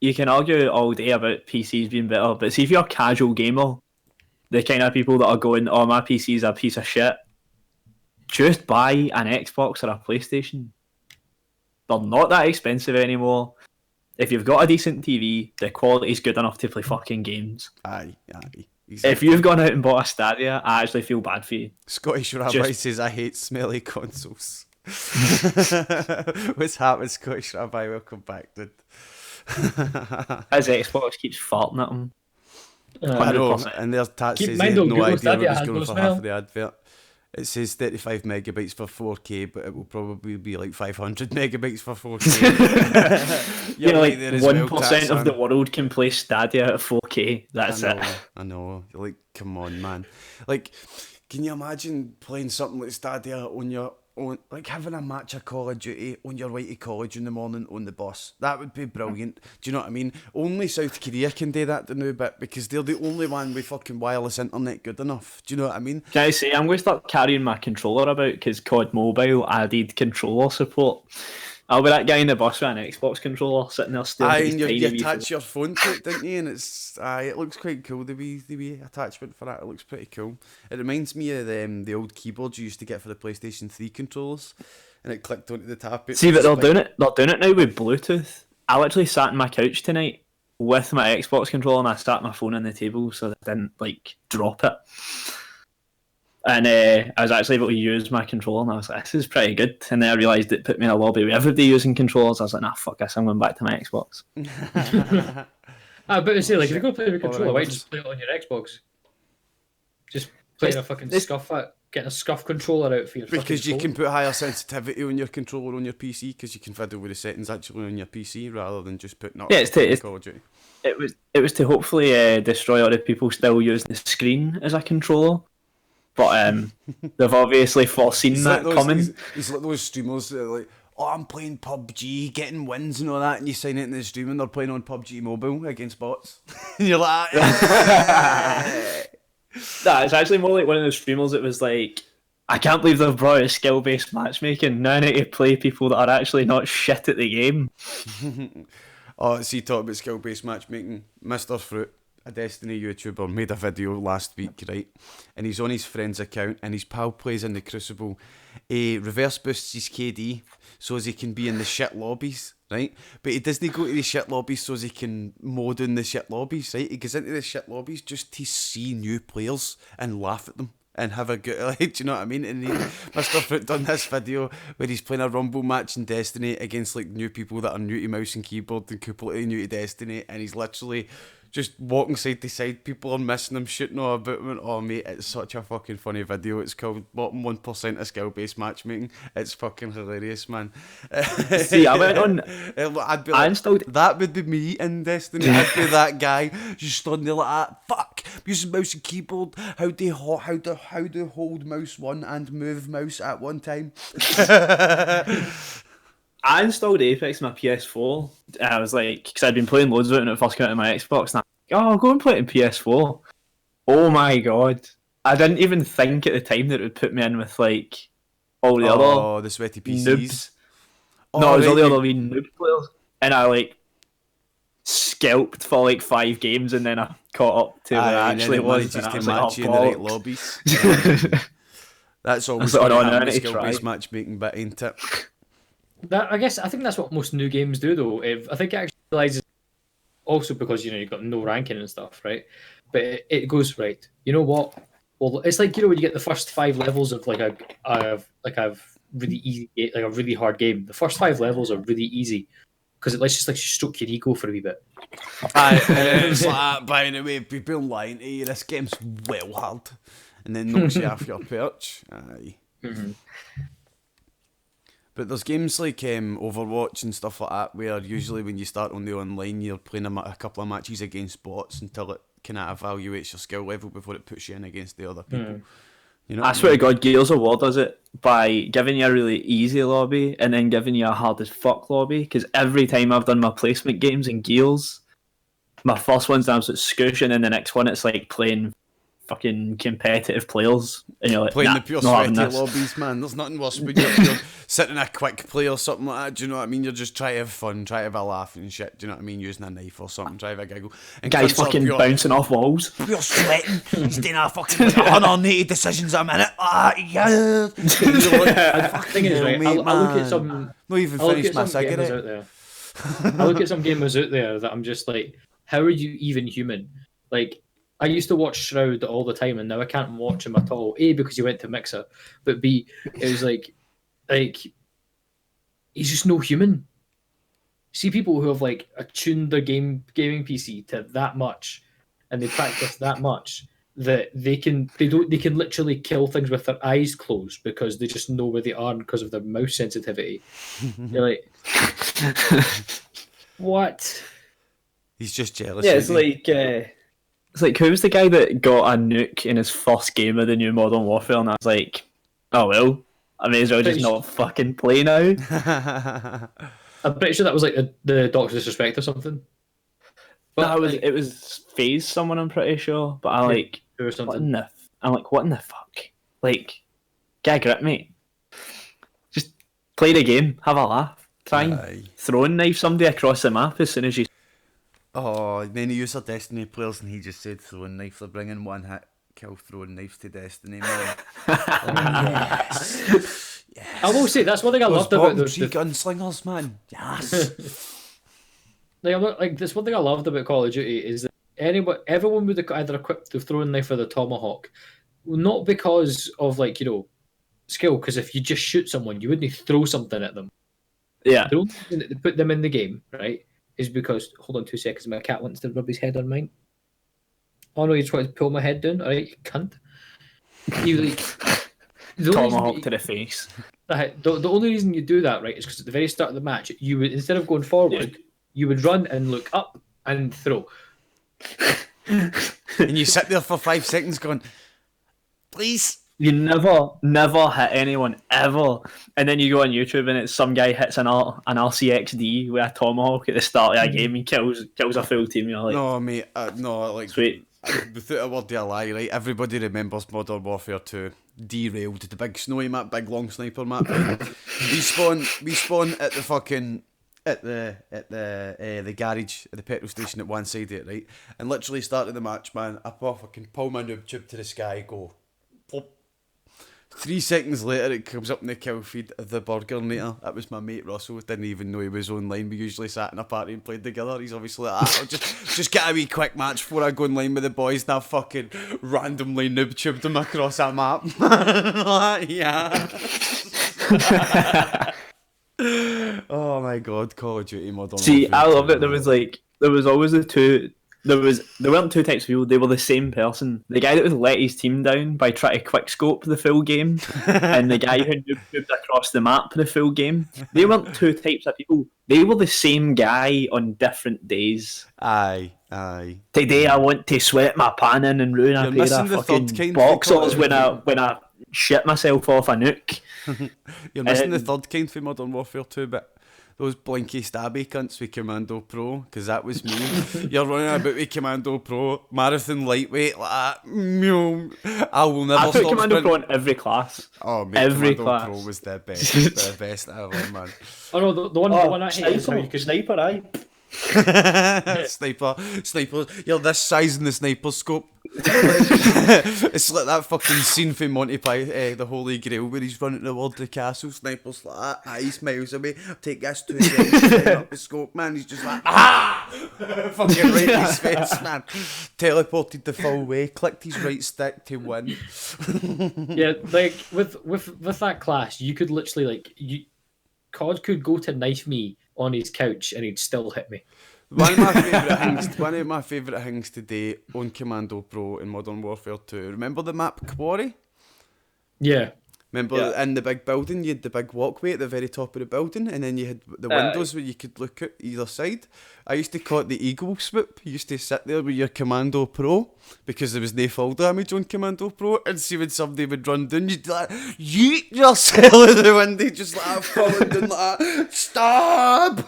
You can argue all day about PCs being better, but see if you're a casual gamer, the kind of people that are going, oh, my PC's a piece of shit, just buy an Xbox or a PlayStation. They're not that expensive anymore. If you've got a decent TV, the quality's good enough to play fucking games. Aye, exactly. If you've gone out and bought a Stadia, I actually feel bad for you. Scottish Rabbi says, I hate smelly consoles. What's happened, Scottish Rabbi? Welcome back, dude. As Xbox keeps farting at them. I know, and their tat says they had no idea what was going for half of the advert. It says 35 megabytes for 4K, but it will probably be like 500 megabytes for 4K. You know, like 1% of the world can play Stadia at 4K. That's it. I know. You're like, come on, man. Like, can you imagine playing something like Stadia on your own, like having a match of Call of Duty on your way to college in the morning on the bus? That would be brilliant. Do you know what I mean? Only South Korea can do that the new bit because they're the only one with fucking wireless internet good enough. Do you know what I mean? Can I say, I'm going to start carrying my controller about because COD Mobile added controller support. I'll be that guy in the bus with an Xbox controller sitting there still. Aye, and you attach your phone to it, didn't you? And it looks quite cool, the wee attachment for that. It looks pretty cool. It reminds me of the old keyboards you used to get for the PlayStation 3 controllers. and it clicked onto the tab. See, but they're doing it now with Bluetooth. I literally sat on my couch tonight with my Xbox controller and I sat my phone on the table so that I didn't like drop it. And I was actually able to use my controller and I was like, this is pretty good. And then I realised it put me in a lobby with everybody using controllers. I was like, nah, fuck this, I'm going back to my Xbox. I was about to say, like, if you go play with a controller, why don't you just play it on your Xbox? Just playing a fucking getting a scuff controller out for your Because you phone. can put higher sensitivity on your controller on your PC, because you can fiddle with the settings actually on your PC rather than just putting up Call of Duty. It was to hopefully destroy other people still using the screen as a controller. But they've obviously foreseen that coming. It's like those streamers that are like, oh, I'm playing PUBG, getting wins and all that, and you sign it in the stream and they're playing on PUBG Mobile against bots. And you're like, Nah, it's actually more like one of those streamers that was like, I can't believe they've brought out skill-based matchmaking. Now I need to play people that are actually not shit at the game. oh, see, talk about skill-based matchmaking. Mr. Fruit, a Destiny YouTuber, made a video last week, right? And he's on his friend's account and his pal plays in the Crucible. He reverse boosts his KD so as he can be in the shit lobbies, right? But he doesn't go to the shit lobbies so as he can mod in the shit lobbies, right? He goes into the shit lobbies just to see new players and laugh at them and have a good, like, do you know what I mean? And Mr. Fruit done this video where he's playing a Rumble match in Destiny against like new people that are new to mouse and keyboard and completely new to Destiny, and he's literally just walking side to side, people are missing him, shooting all about him. Oh mate, it's such a fucking funny video. It's called Bottom 1% of Skill-Based Matchmaking. It's fucking hilarious, man. See, I went on... I'd be like, that would be me in Destiny. I'd be that guy, just stood there like that. Fuck, I'm using mouse and keyboard. How do hold mouse one and move mouse at one time? I installed Apex on my PS4. And I was like, because I'd been playing loads of it when it first came out on my Xbox. And I'm like, oh, I'll go and play it on PS4. Oh my god. I didn't even think at the time that it would put me in with like all the other the sweaty PCs. noobs. No, it was all the other wee noob players. And I like scalped for like 5 games and then I caught up to where I actually was. And I was like, in the right lobbies. That's always the skill-based matchmaking bit, ain't it? I think that's what most new games do, though. I think it actually realizes also because you've got no ranking and stuff, right? But it goes right. You know what? Well, it's like when you get the first 5 levels of like a really easy, like a really hard game. The first 5 levels are really easy because it lets just like stroke your ego for a wee bit. It's like, by the way, people lying to you. This game's well hard, and then knocks you off your perch. Aye. Mm-hmm. But there's games like Overwatch and stuff like that where usually when you start on the online you're playing a couple of matches against bots until it kind of evaluates your skill level before it puts you in against the other people. You know, I swear to God, Gears of War does it by giving you a really easy lobby and then giving you a hard as fuck lobby, because every time I've done my placement games in Gears, my first one's an absolute scoosh and then the next one it's like playing fucking competitive players, and you're like, playing the pure sweaty lobbies, man. There's nothing worse when you're sitting in a quick play or something like that. Do you know what I mean? You're just trying to have fun, trying to have a laugh and shit. Do you know what I mean? Using a knife or something, trying to have a giggle. And guys fucking bouncing off walls. You're sweating. He's doing a fucking 180 decisions a minute. Yeah. The thing is, right, I look at some. Not even finished my cigarette. Out there. I look at some gamers out there that I'm just like, how are you even human? Like, I used to watch Shroud all the time, and now I can't watch him at all. A, because he went to Mixer, but B, it was like he's just no human. See people who have like attuned their gaming PC to that much, and they practice that much that they can literally kill things with their eyes closed because they just know where they are because of their mouse sensitivity. You're like, what? He's just jealous. Yeah, it's like, who was the guy that got a nuke in his first game of the new Modern Warfare? And I was like, oh well, I may as well just not fucking play now. I'm pretty sure that was like the Doctor Disrespect or something. But it was FaZe someone, I'm pretty sure. But I'm like, what in the fuck? Like, get a grip, mate. Just play the game, have a laugh, try and throwing knife somebody across the map as soon as you. Oh, then he used our Destiny players and he just said throwing knife. They're bringing one hit kill throwing knives to Destiny, man. Oh, yes. I will say that's one thing I loved about those the gunslingers, man. Yes. this one thing I loved about Call of Duty is that everyone would either equip the throwing knife or the tomahawk, not because of skill, because if you just shoot someone, you wouldn't throw something at them. Yeah. The only reason that they put them in the game, right, is because hold on 2 seconds, my cat wants to rub his head on mine. Oh no, you trying to pull my head down, alright, you cunt. You Tomahawk to the face. The only reason you do that, right, is because at the very start of the match, you would, instead of going forward, you would run and look up and throw. And you sit there for 5 seconds going, please. You never hit anyone ever, and then you go on YouTube and it's some guy hits an RCXD with a tomahawk at the start of a game and kills a full team. You're like, No, mate, no, like, sweet. without a word of a lie, right? Everybody remembers Modern Warfare 2. Derailed, the big snowy map, big long sniper map. Right? we spawn at the fucking at the garage at the petrol station at one side of it, right? And literally started the match, man. I fucking pull my noob tube to the sky, go. Pop. 3 seconds later, it comes up in the kill feed of the burger meter. That was my mate Russell. Didn't even know he was online. We usually sat in a party and played together. He's obviously like, I'll just get a wee quick match before I go online with the boys. And I fucking randomly noob tubed him across a map. Yeah. Oh my god, Call of Duty Modern Warfare. See, I love it. There was always the two. There weren't two types of people. They were the same person. The guy that would let his team down by trying to quickscope the full game, and the guy who moved across the map the full game. They weren't two types of people. They were the same guy on different days. Aye. Today I want to sweat my pan in and ruin a pair of fucking boxers when I shit myself off a nuke. You're missing the third kind for Modern Warfare 2, but those blinky stabby cunts with Commando Pro, because that was me. You're running about with Commando Pro, marathon lightweight like that. I will never I put stop Commando sprint. Pro in every class. Oh, mate, every Commando class. Pro was the best. The best ever, man. Oh no, the one I hate is how you could sniper, aye. Sniper, you're this size in the sniper scope. It's like that fucking scene from Monty Python, the Holy Grail, where he's running toward the castle. Sniper's like that, he smiles away. Take this 2 seconds, up the scope, man. He's just like, fucking right in his face, man. Teleported the full way, clicked his right stick to win. Yeah, like with that class, you could literally COD could go to knife me on his couch and he'd still hit me. One of my favourite things today on Commando Pro in Modern Warfare 2. Remember the map Quarry? Yeah. Remember in the big building, you had the big walkway at the very top of the building, and then you had the windows where you could look at either side. I used to call it the eagle swoop. You used to sit there with your Commando Pro, because there was no fall damage on Commando Pro, and see when somebody would run down, you'd like, yeet yourself out the window, just like that, falling down like that. Stop!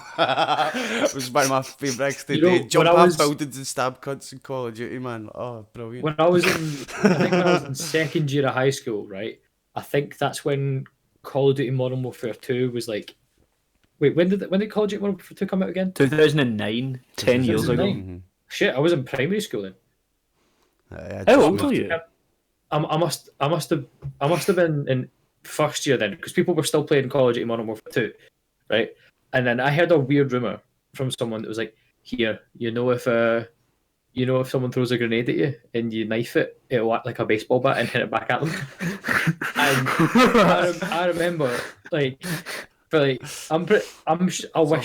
It was one of my favourite things today. Jump off buildings and stab cunts in Call of Duty, man. Oh, brilliant. When I was in second year of high school, right? I think that's when Call of Duty Modern Warfare 2 was like... Wait, when did Call of Duty Modern Warfare 2 come out again? 2009, 10 years ago. Mm-hmm. Shit, I was in primary school then. How old are you? I must have been in first year then, because people were still playing Call of Duty Modern Warfare 2, right? And then I heard a weird rumour from someone that was like, here, if someone throws a grenade at you and you knife it, it'll act like a baseball bat and hit it back at them. And I remember, I wish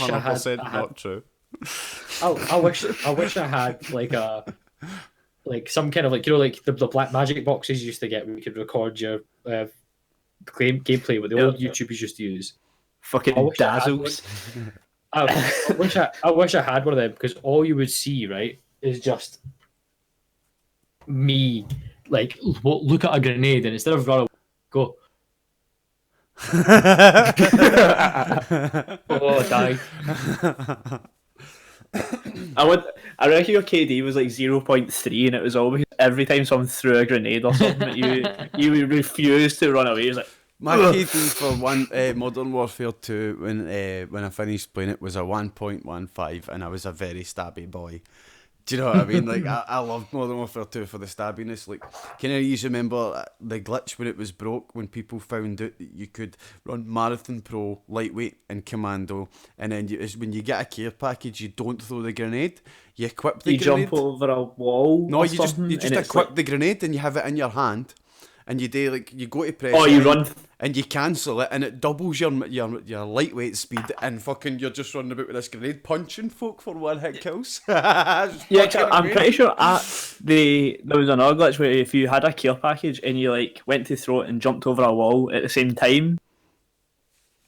I had. Not true. I wish I had some kind of the black magic boxes you used to get where you could record your gameplay, what the old YouTubers used to use. Fucking dazzles. I wish I had one of them, because all you would see, right, is just me look at a grenade and instead of run, go. Die. I reckon your KD was like 0.3, and it was always every time someone threw a grenade or something, you refused to run away. It was like, my KD for Modern Warfare 2 when I finished playing it was a 1.15, and I was a very stabby boy. Do you know what I mean? Like, I loved Modern Warfare 2 for the stabbiness. Like, can you remember the glitch when it was broke, when people found out that you could run Marathon Pro, Lightweight, and Commando, and then when you get a care package, you don't throw the grenade, you equip the grenade. You jump over a wall. No, or you just something, and it's equip like, the grenade and you have it in your hand, and you do like you go to press. Oh, you it run. and you cancel it, and it doubles your lightweight speed, and fucking you're just running about with this grenade, punching folk for one hit kills. Yeah, I'm pretty sure there was another glitch where if you had a care package and you like went to throw it and jumped over a wall at the same time,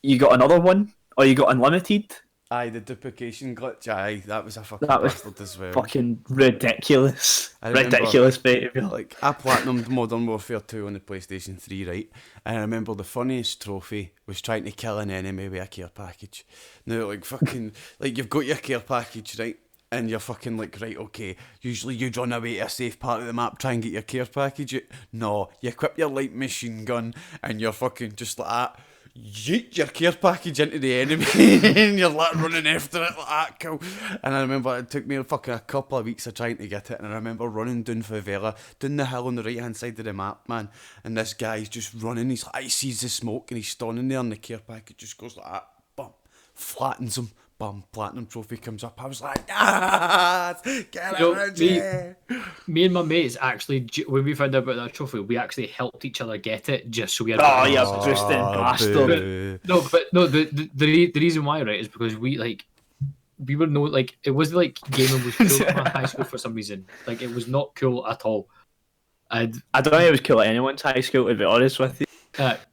you got another one, or you got unlimited. Aye, the duplication glitch. Aye, that was a fucking That was bastard as well. Fucking ridiculous. I remember, Ridiculous behaviour. Like, I platinumed Modern Warfare 2 on the PlayStation 3, right? And I remember the funniest trophy was trying to kill an enemy with a care package. Now, like, fucking, like, you've got your care package, right? And you're fucking like, right, okay, usually you'd run away to a safe part of the map, try and get your care package. No, you equip your light machine gun, and you're fucking just like that. Yeet your care package into the enemy and you're like running after it like that, cool. And I remember it took me fucking a couple of weeks of trying to get it, and I remember running down favela, down the hill on the right hand side of the map, man, and this guy's just running, he sees the smoke and he's standing there and the care package just goes like that, bum, flattens him, bum, platinum trophy comes up. I was like, get around here. Me and my mates actually, when we found out about that trophy, we actually helped each other get it just so we had. Oh, yeah, boosting bastard. The reason why, right, is because we were it was like gaming was cool at my high school for some reason. Like, it was not cool at all. And I don't think it was cool at anyone's high school, to be honest with you.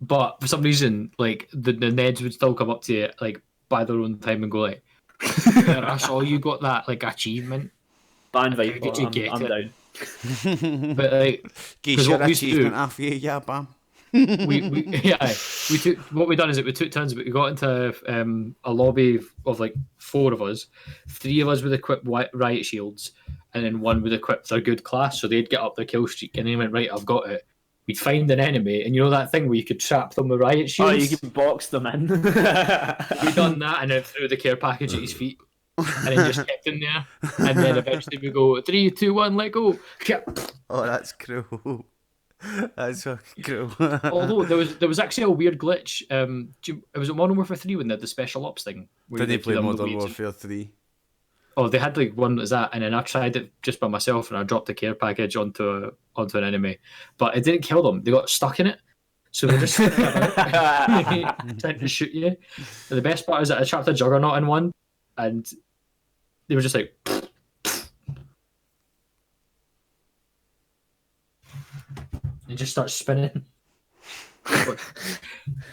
But for some reason, like the Neds would still come up to you like by their own time and go like, I saw you got that like achievement. SMviper, did you get I'm it? down. But like, Get your what we used to do, achievement off you, yeah, bam. we took what we done is that we took turns, but we got into a lobby of like 4 of us. 3 of us would equip riot shields, and then 1 would equip their good class, so they'd get up their kill streak, and they went, right, I've got it. We'd find an enemy, and you know that thing where you could trap them with riot shields? Oh, you can box them in. We done that, and then threw the care package at his feet, and then just kept him there. And then eventually we go 3, 2, 1, let go. Oh, that's cruel. That's fucking cruel. Although there was actually a weird glitch. It was at Modern Warfare 3 when they had the special ops thing. Did they play Modern Warfare 3? Oh, they had like one that was that, and then I tried it just by myself, and I dropped the care package onto an enemy, but it didn't kill them. They got stuck in it, so they're just trying to shoot you. And the best part is that I trapped a Juggernaut in one, and they were just like, it just starts spinning.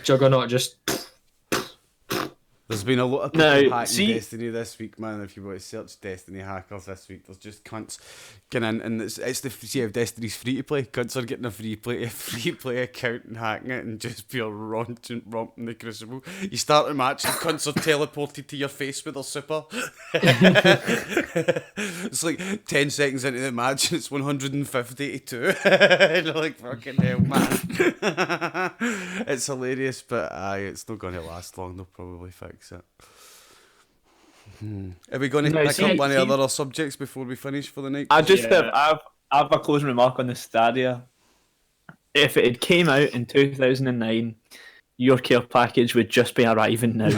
Juggernaut just. There's been a lot of people hacking Destiny this week, man. If you want to search Destiny hackers this week, there's just cunts getting in, and it's the see if Destiny's free to play. Cunts are getting a free play account and hacking it and just pure romping the Crucible. You start a match and cunts are teleported to your face with their super. It's like 10 seconds into the match and it's 150 to 2. And you're like, fucking hell, man. It's hilarious, but it's not going to last long. They'll probably fix it. Are we going to pick up any other subjects before we finish for the night? I have a closing remark on the Stadia. If it had came out in 2009, your care package would just be arriving now.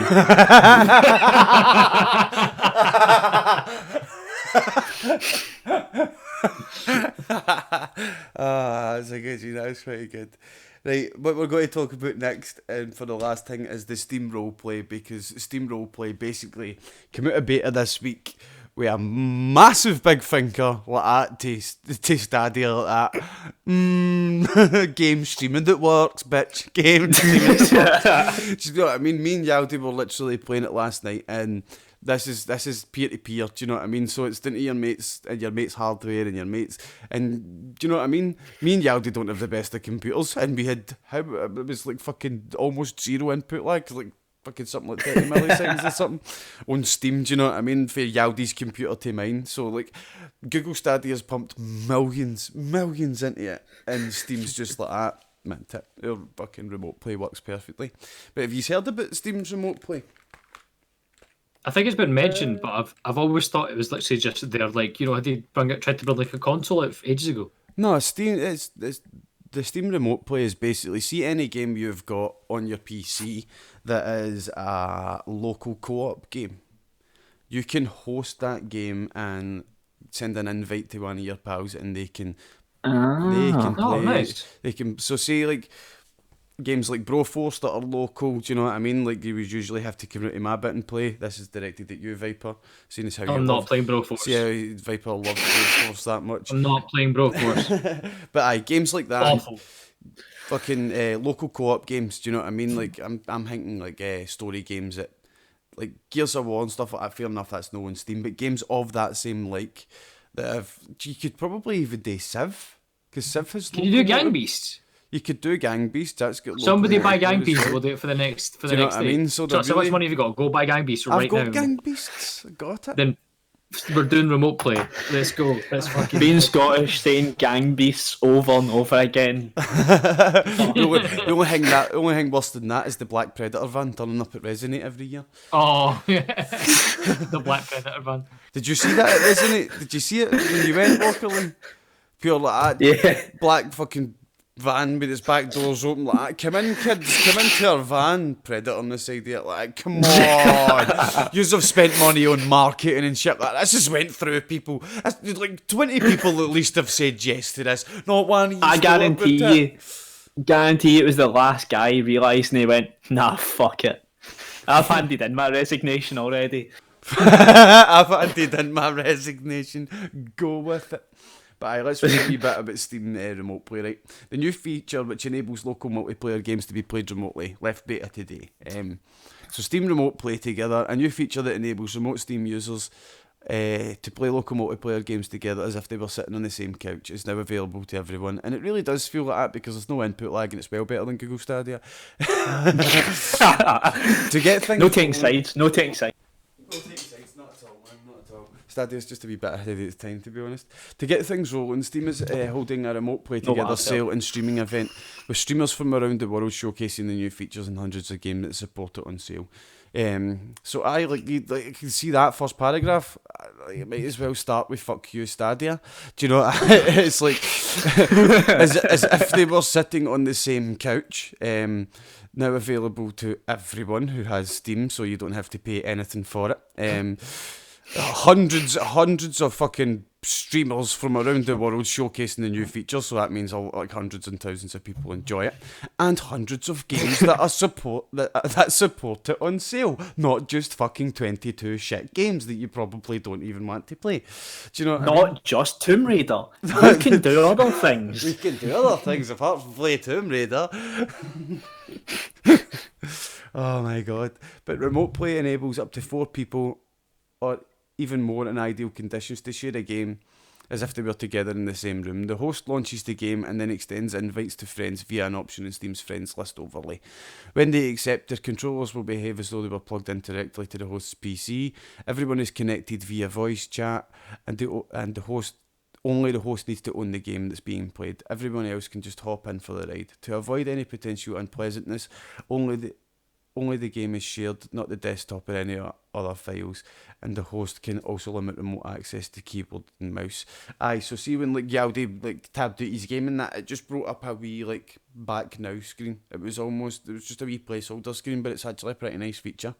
That's a good. That's pretty good. Right, what we're going to talk about next, and for the last thing, is the Steam Roleplay, because Steam Roleplay basically came out of beta this week with a massive big thinker like that to Stadia like that. Game streaming that works, bitch. Game streaming that works. Do you know what I mean? Me and Yaldi were literally playing it last night, and this is peer to peer. Do you know what I mean? So it's down to your mates and your mates' hardware and your mates. And do you know what I mean? Me and Yaldi don't have the best of computers, and we had it was like fucking almost 0 input lag, like fucking something like 30 milliseconds or something on Steam. Do you know what I mean? For Yaldi's computer to mine. So like Google Stadia's pumped millions into it, and Steam's just like that. Man, their fucking remote play works perfectly. But have you heard about Steam's remote play? I think it's been mentioned, but I've always thought it was literally just they're like, you know, they tried to build like a console ages ago. No, Steam. It's the Steam Remote Play is basically see any game you've got on your PC that is a local co-op game. You can host that game and send an invite to one of your pals, and they can play. Oh, nice. They can say like games like Broforce that are local. Do you know what I mean? Like you would usually have to come out to my bit and play. This is directed at you, Viper. Seeing as how I'm not playing Broforce. See how Viper loves Broforce that much. I'm not playing Broforce. But aye, games like that. Awful. Fucking local co-op games. Do you know what I mean? Like I'm thinking like story games that like Gears of War and stuff like that. Fair enough, that's no on Steam. But games of that same like that have you could probably even do Civ because Civ has. Can you do Gang Beasts? You could do Gang Beasts. That's got Somebody local buy Gang as Beasts. well. We'll do it for the next Do you know next what I day. mean? So So they're much really- money have you got? Go buy Gang Beasts I've right got now. Gang Beasts. I got it. Then we're doing remote play. Let's go. Let's fucking. Being Scottish, saying gang beasts over and over again. The only thing worse than that is the Black Predator van turning up at Resonate every year. Oh, the Black Predator van. Did you see that at Resonate? Did you see it when you went, Walkerly? Pure like that. Yeah. Black fucking van with its back doors open like that. Come in, kids. Come into our van. Predator on the side of it. Like, come on. Yous have spent money on marketing and shit like that. This just went through people. That's, like 20 people at least have said yes to this. Not one of you. I guarantee it was the last guy realising he went, nah, fuck it. I've handed in my resignation already. I've handed in my resignation. Go with it. But aye, let's read a wee bit about Steam Remote Play, right? The new feature which enables local multiplayer games to be played remotely, left beta today. So Steam Remote Play together, a new feature that enables remote Steam users to play local multiplayer games together as if they were sitting on the same couch, is now available to everyone. And it really does feel like that because there's no input lag and it's well better than Google Stadia. To get things... No taking sides, no taking sides. No take sides, not at all, man, not at all. Stadia's just a wee bit ahead of its time, to be honest. To get things rolling, Steam is holding a remote play together sale and streaming event with streamers from around the world showcasing the new features and hundreds of games that support it on sale. So I you can see that first paragraph. It might as well start with "fuck you, Stadia." Do you know? It's like as if they were sitting on the same couch. Now available to everyone who has Steam, so you don't have to pay anything for it. Hundreds of fucking streamers from around the world showcasing the new features, so that means like hundreds and thousands of people enjoy it, and hundreds of games that support it on sale, not just fucking 22 shit games that you probably don't even want to play. Do you know what I mean? Not just Tomb Raider. You can do other things. We can do other things apart from play Tomb Raider. Oh my god. But remote play enables up to 4 people or even more in ideal conditions to share a game as if they were together in the same room. The host launches the game and then extends invites to friends via an option in Steam's friends list overlay. When they accept, their controllers will behave as though they were plugged in directly to the host's PC. Everyone is connected via voice chat, and the host needs to own the game that's being played. Everyone else can just hop in for the ride. To avoid any potential unpleasantness, only the game is shared, not the desktop or any other files, and the host can also limit remote access to keyboard and mouse. Aye, so see when like Yaldi tabbed out his game and that, it just brought up a wee like back now screen. It was just a wee placeholder screen, but it's actually a pretty nice feature.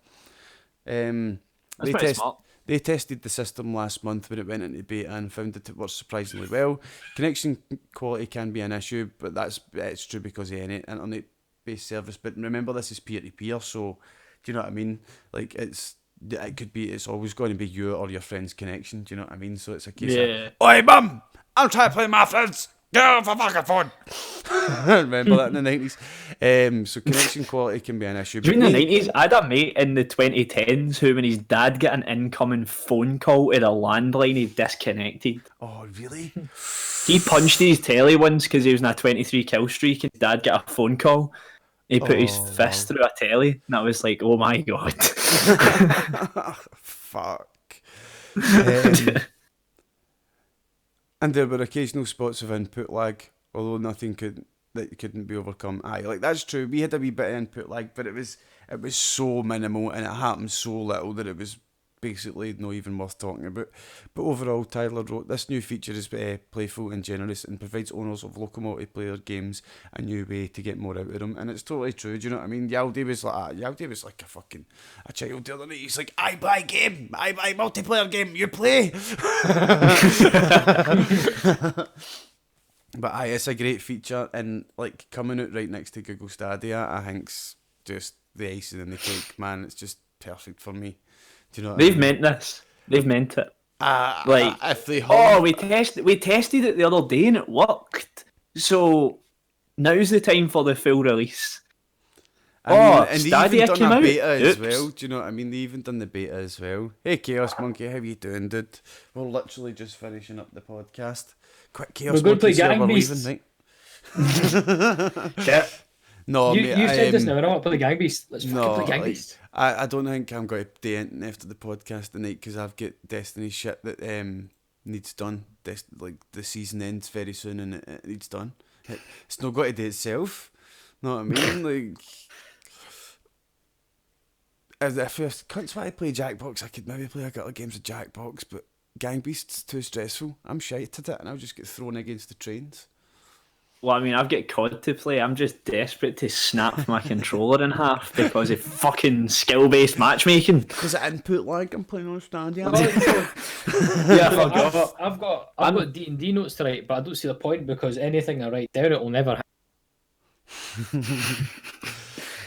That's pretty smart. They tested the system last month when it went into beta and found that it works surprisingly well. Connection quality can be an issue, but it's true because of any internet-based service. But remember, this is peer-to-peer, so do you know what I mean? Like it's always going to be you or your friend's connection. Do you know what I mean? So it's a case of, "Oi, mum, I'm trying to play my friends. Get off the fucking phone." Remember that in the 90s? So connection quality can be an issue. During the 90s, I had a mate in the 2010s who, when his dad got an incoming phone call to the landline, he disconnected. Oh, really? He punched his telly once because he was in a 23 kill streak and his dad got a phone call. He put his fist through a telly, and I was like, oh my god. Fuck. And there were occasional spots of input lag, although nothing couldn't be overcome. Aye, like that's true. We had a wee bit of input lag, but it was so minimal and it happened so little that it was basically not even worth talking about. But overall, Tyler wrote, this new feature is playful and generous and provides owners of local multiplayer games a new way to get more out of them. And it's totally true, do you know what I mean? Yaldi was like a child the other night. He's like, I buy multiplayer game, you play. But aye, it's a great feature, and like coming out right next to Google Stadia, I think's just the icing on the cake, man. It's just perfect for me. Do you know what I mean? meant this. They've meant it. If they We tested it the other day and it worked. So now's the time for the full release. And they Stadia even came done a out. beta as Oops. well. Do you know what I mean? They even done the beta as well. Hey, Chaos Monkey, how you doing, dude? We're literally just finishing up the podcast. Quick, Chaos We're going to Monkey, play so Gang we're Beasts. leaving, right? Yeah. No, You mate, said this now, I don't want to play Gang Beasts. Let's fucking No, play Gang like, Beasts. I don't think I'm going to do anything after the podcast tonight because I've got Destiny shit that needs done. Like the season ends very soon and it needs done. It's not got to do itself. Know what I mean? Like, if cunts want to play Jackbox, I could maybe play a couple of games of Jackbox, but Gang Beasts too stressful. I'm shite at it, and I'll just get thrown against the trains. Well, I mean, I've got COD to play. I'm just desperate to snap my controller in half because of fucking skill-based matchmaking. Because of input lag, I'm playing on Stadia. Yeah, I've got D&D notes to write, but I don't see the point because anything I write down, it will never happen.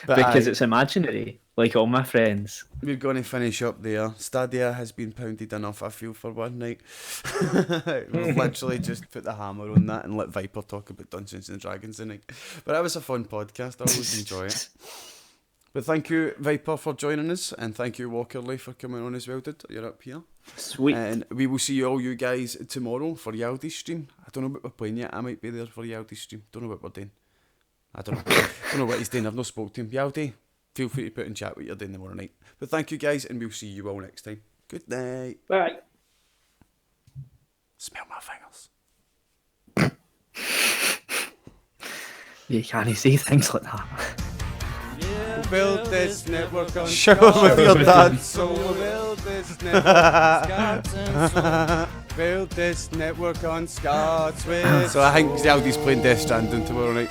Because it's imaginary, like all my friends. We're going to finish up there. Stadia has been pounded enough, I feel, for one night. We've literally just put the hammer on that and let Viper talk about Dungeons and Dragons tonight. But that was a fun podcast. I always enjoy it. But thank you, Viper, for joining us, and thank you, Walkerly, for coming on as well, dude. You're up here. Sweet. And we will see all you guys tomorrow for Yaldi's stream. I don't know what we're playing yet. I might be there for Yaldi's stream. Don't know what we're doing. I don't know what he's doing. I've not spoke to him. Yaldi, feel free to put in chat what you're doing tomorrow night. But thank you guys, and we'll see you all next time. Good night. Bye. Smell my fingers. You can't say things like that. We'll build this network on Shower with your dad. So we'll build this network. Build this network on Scots with. So I think Yaldi's playing Death Stranding tomorrow night.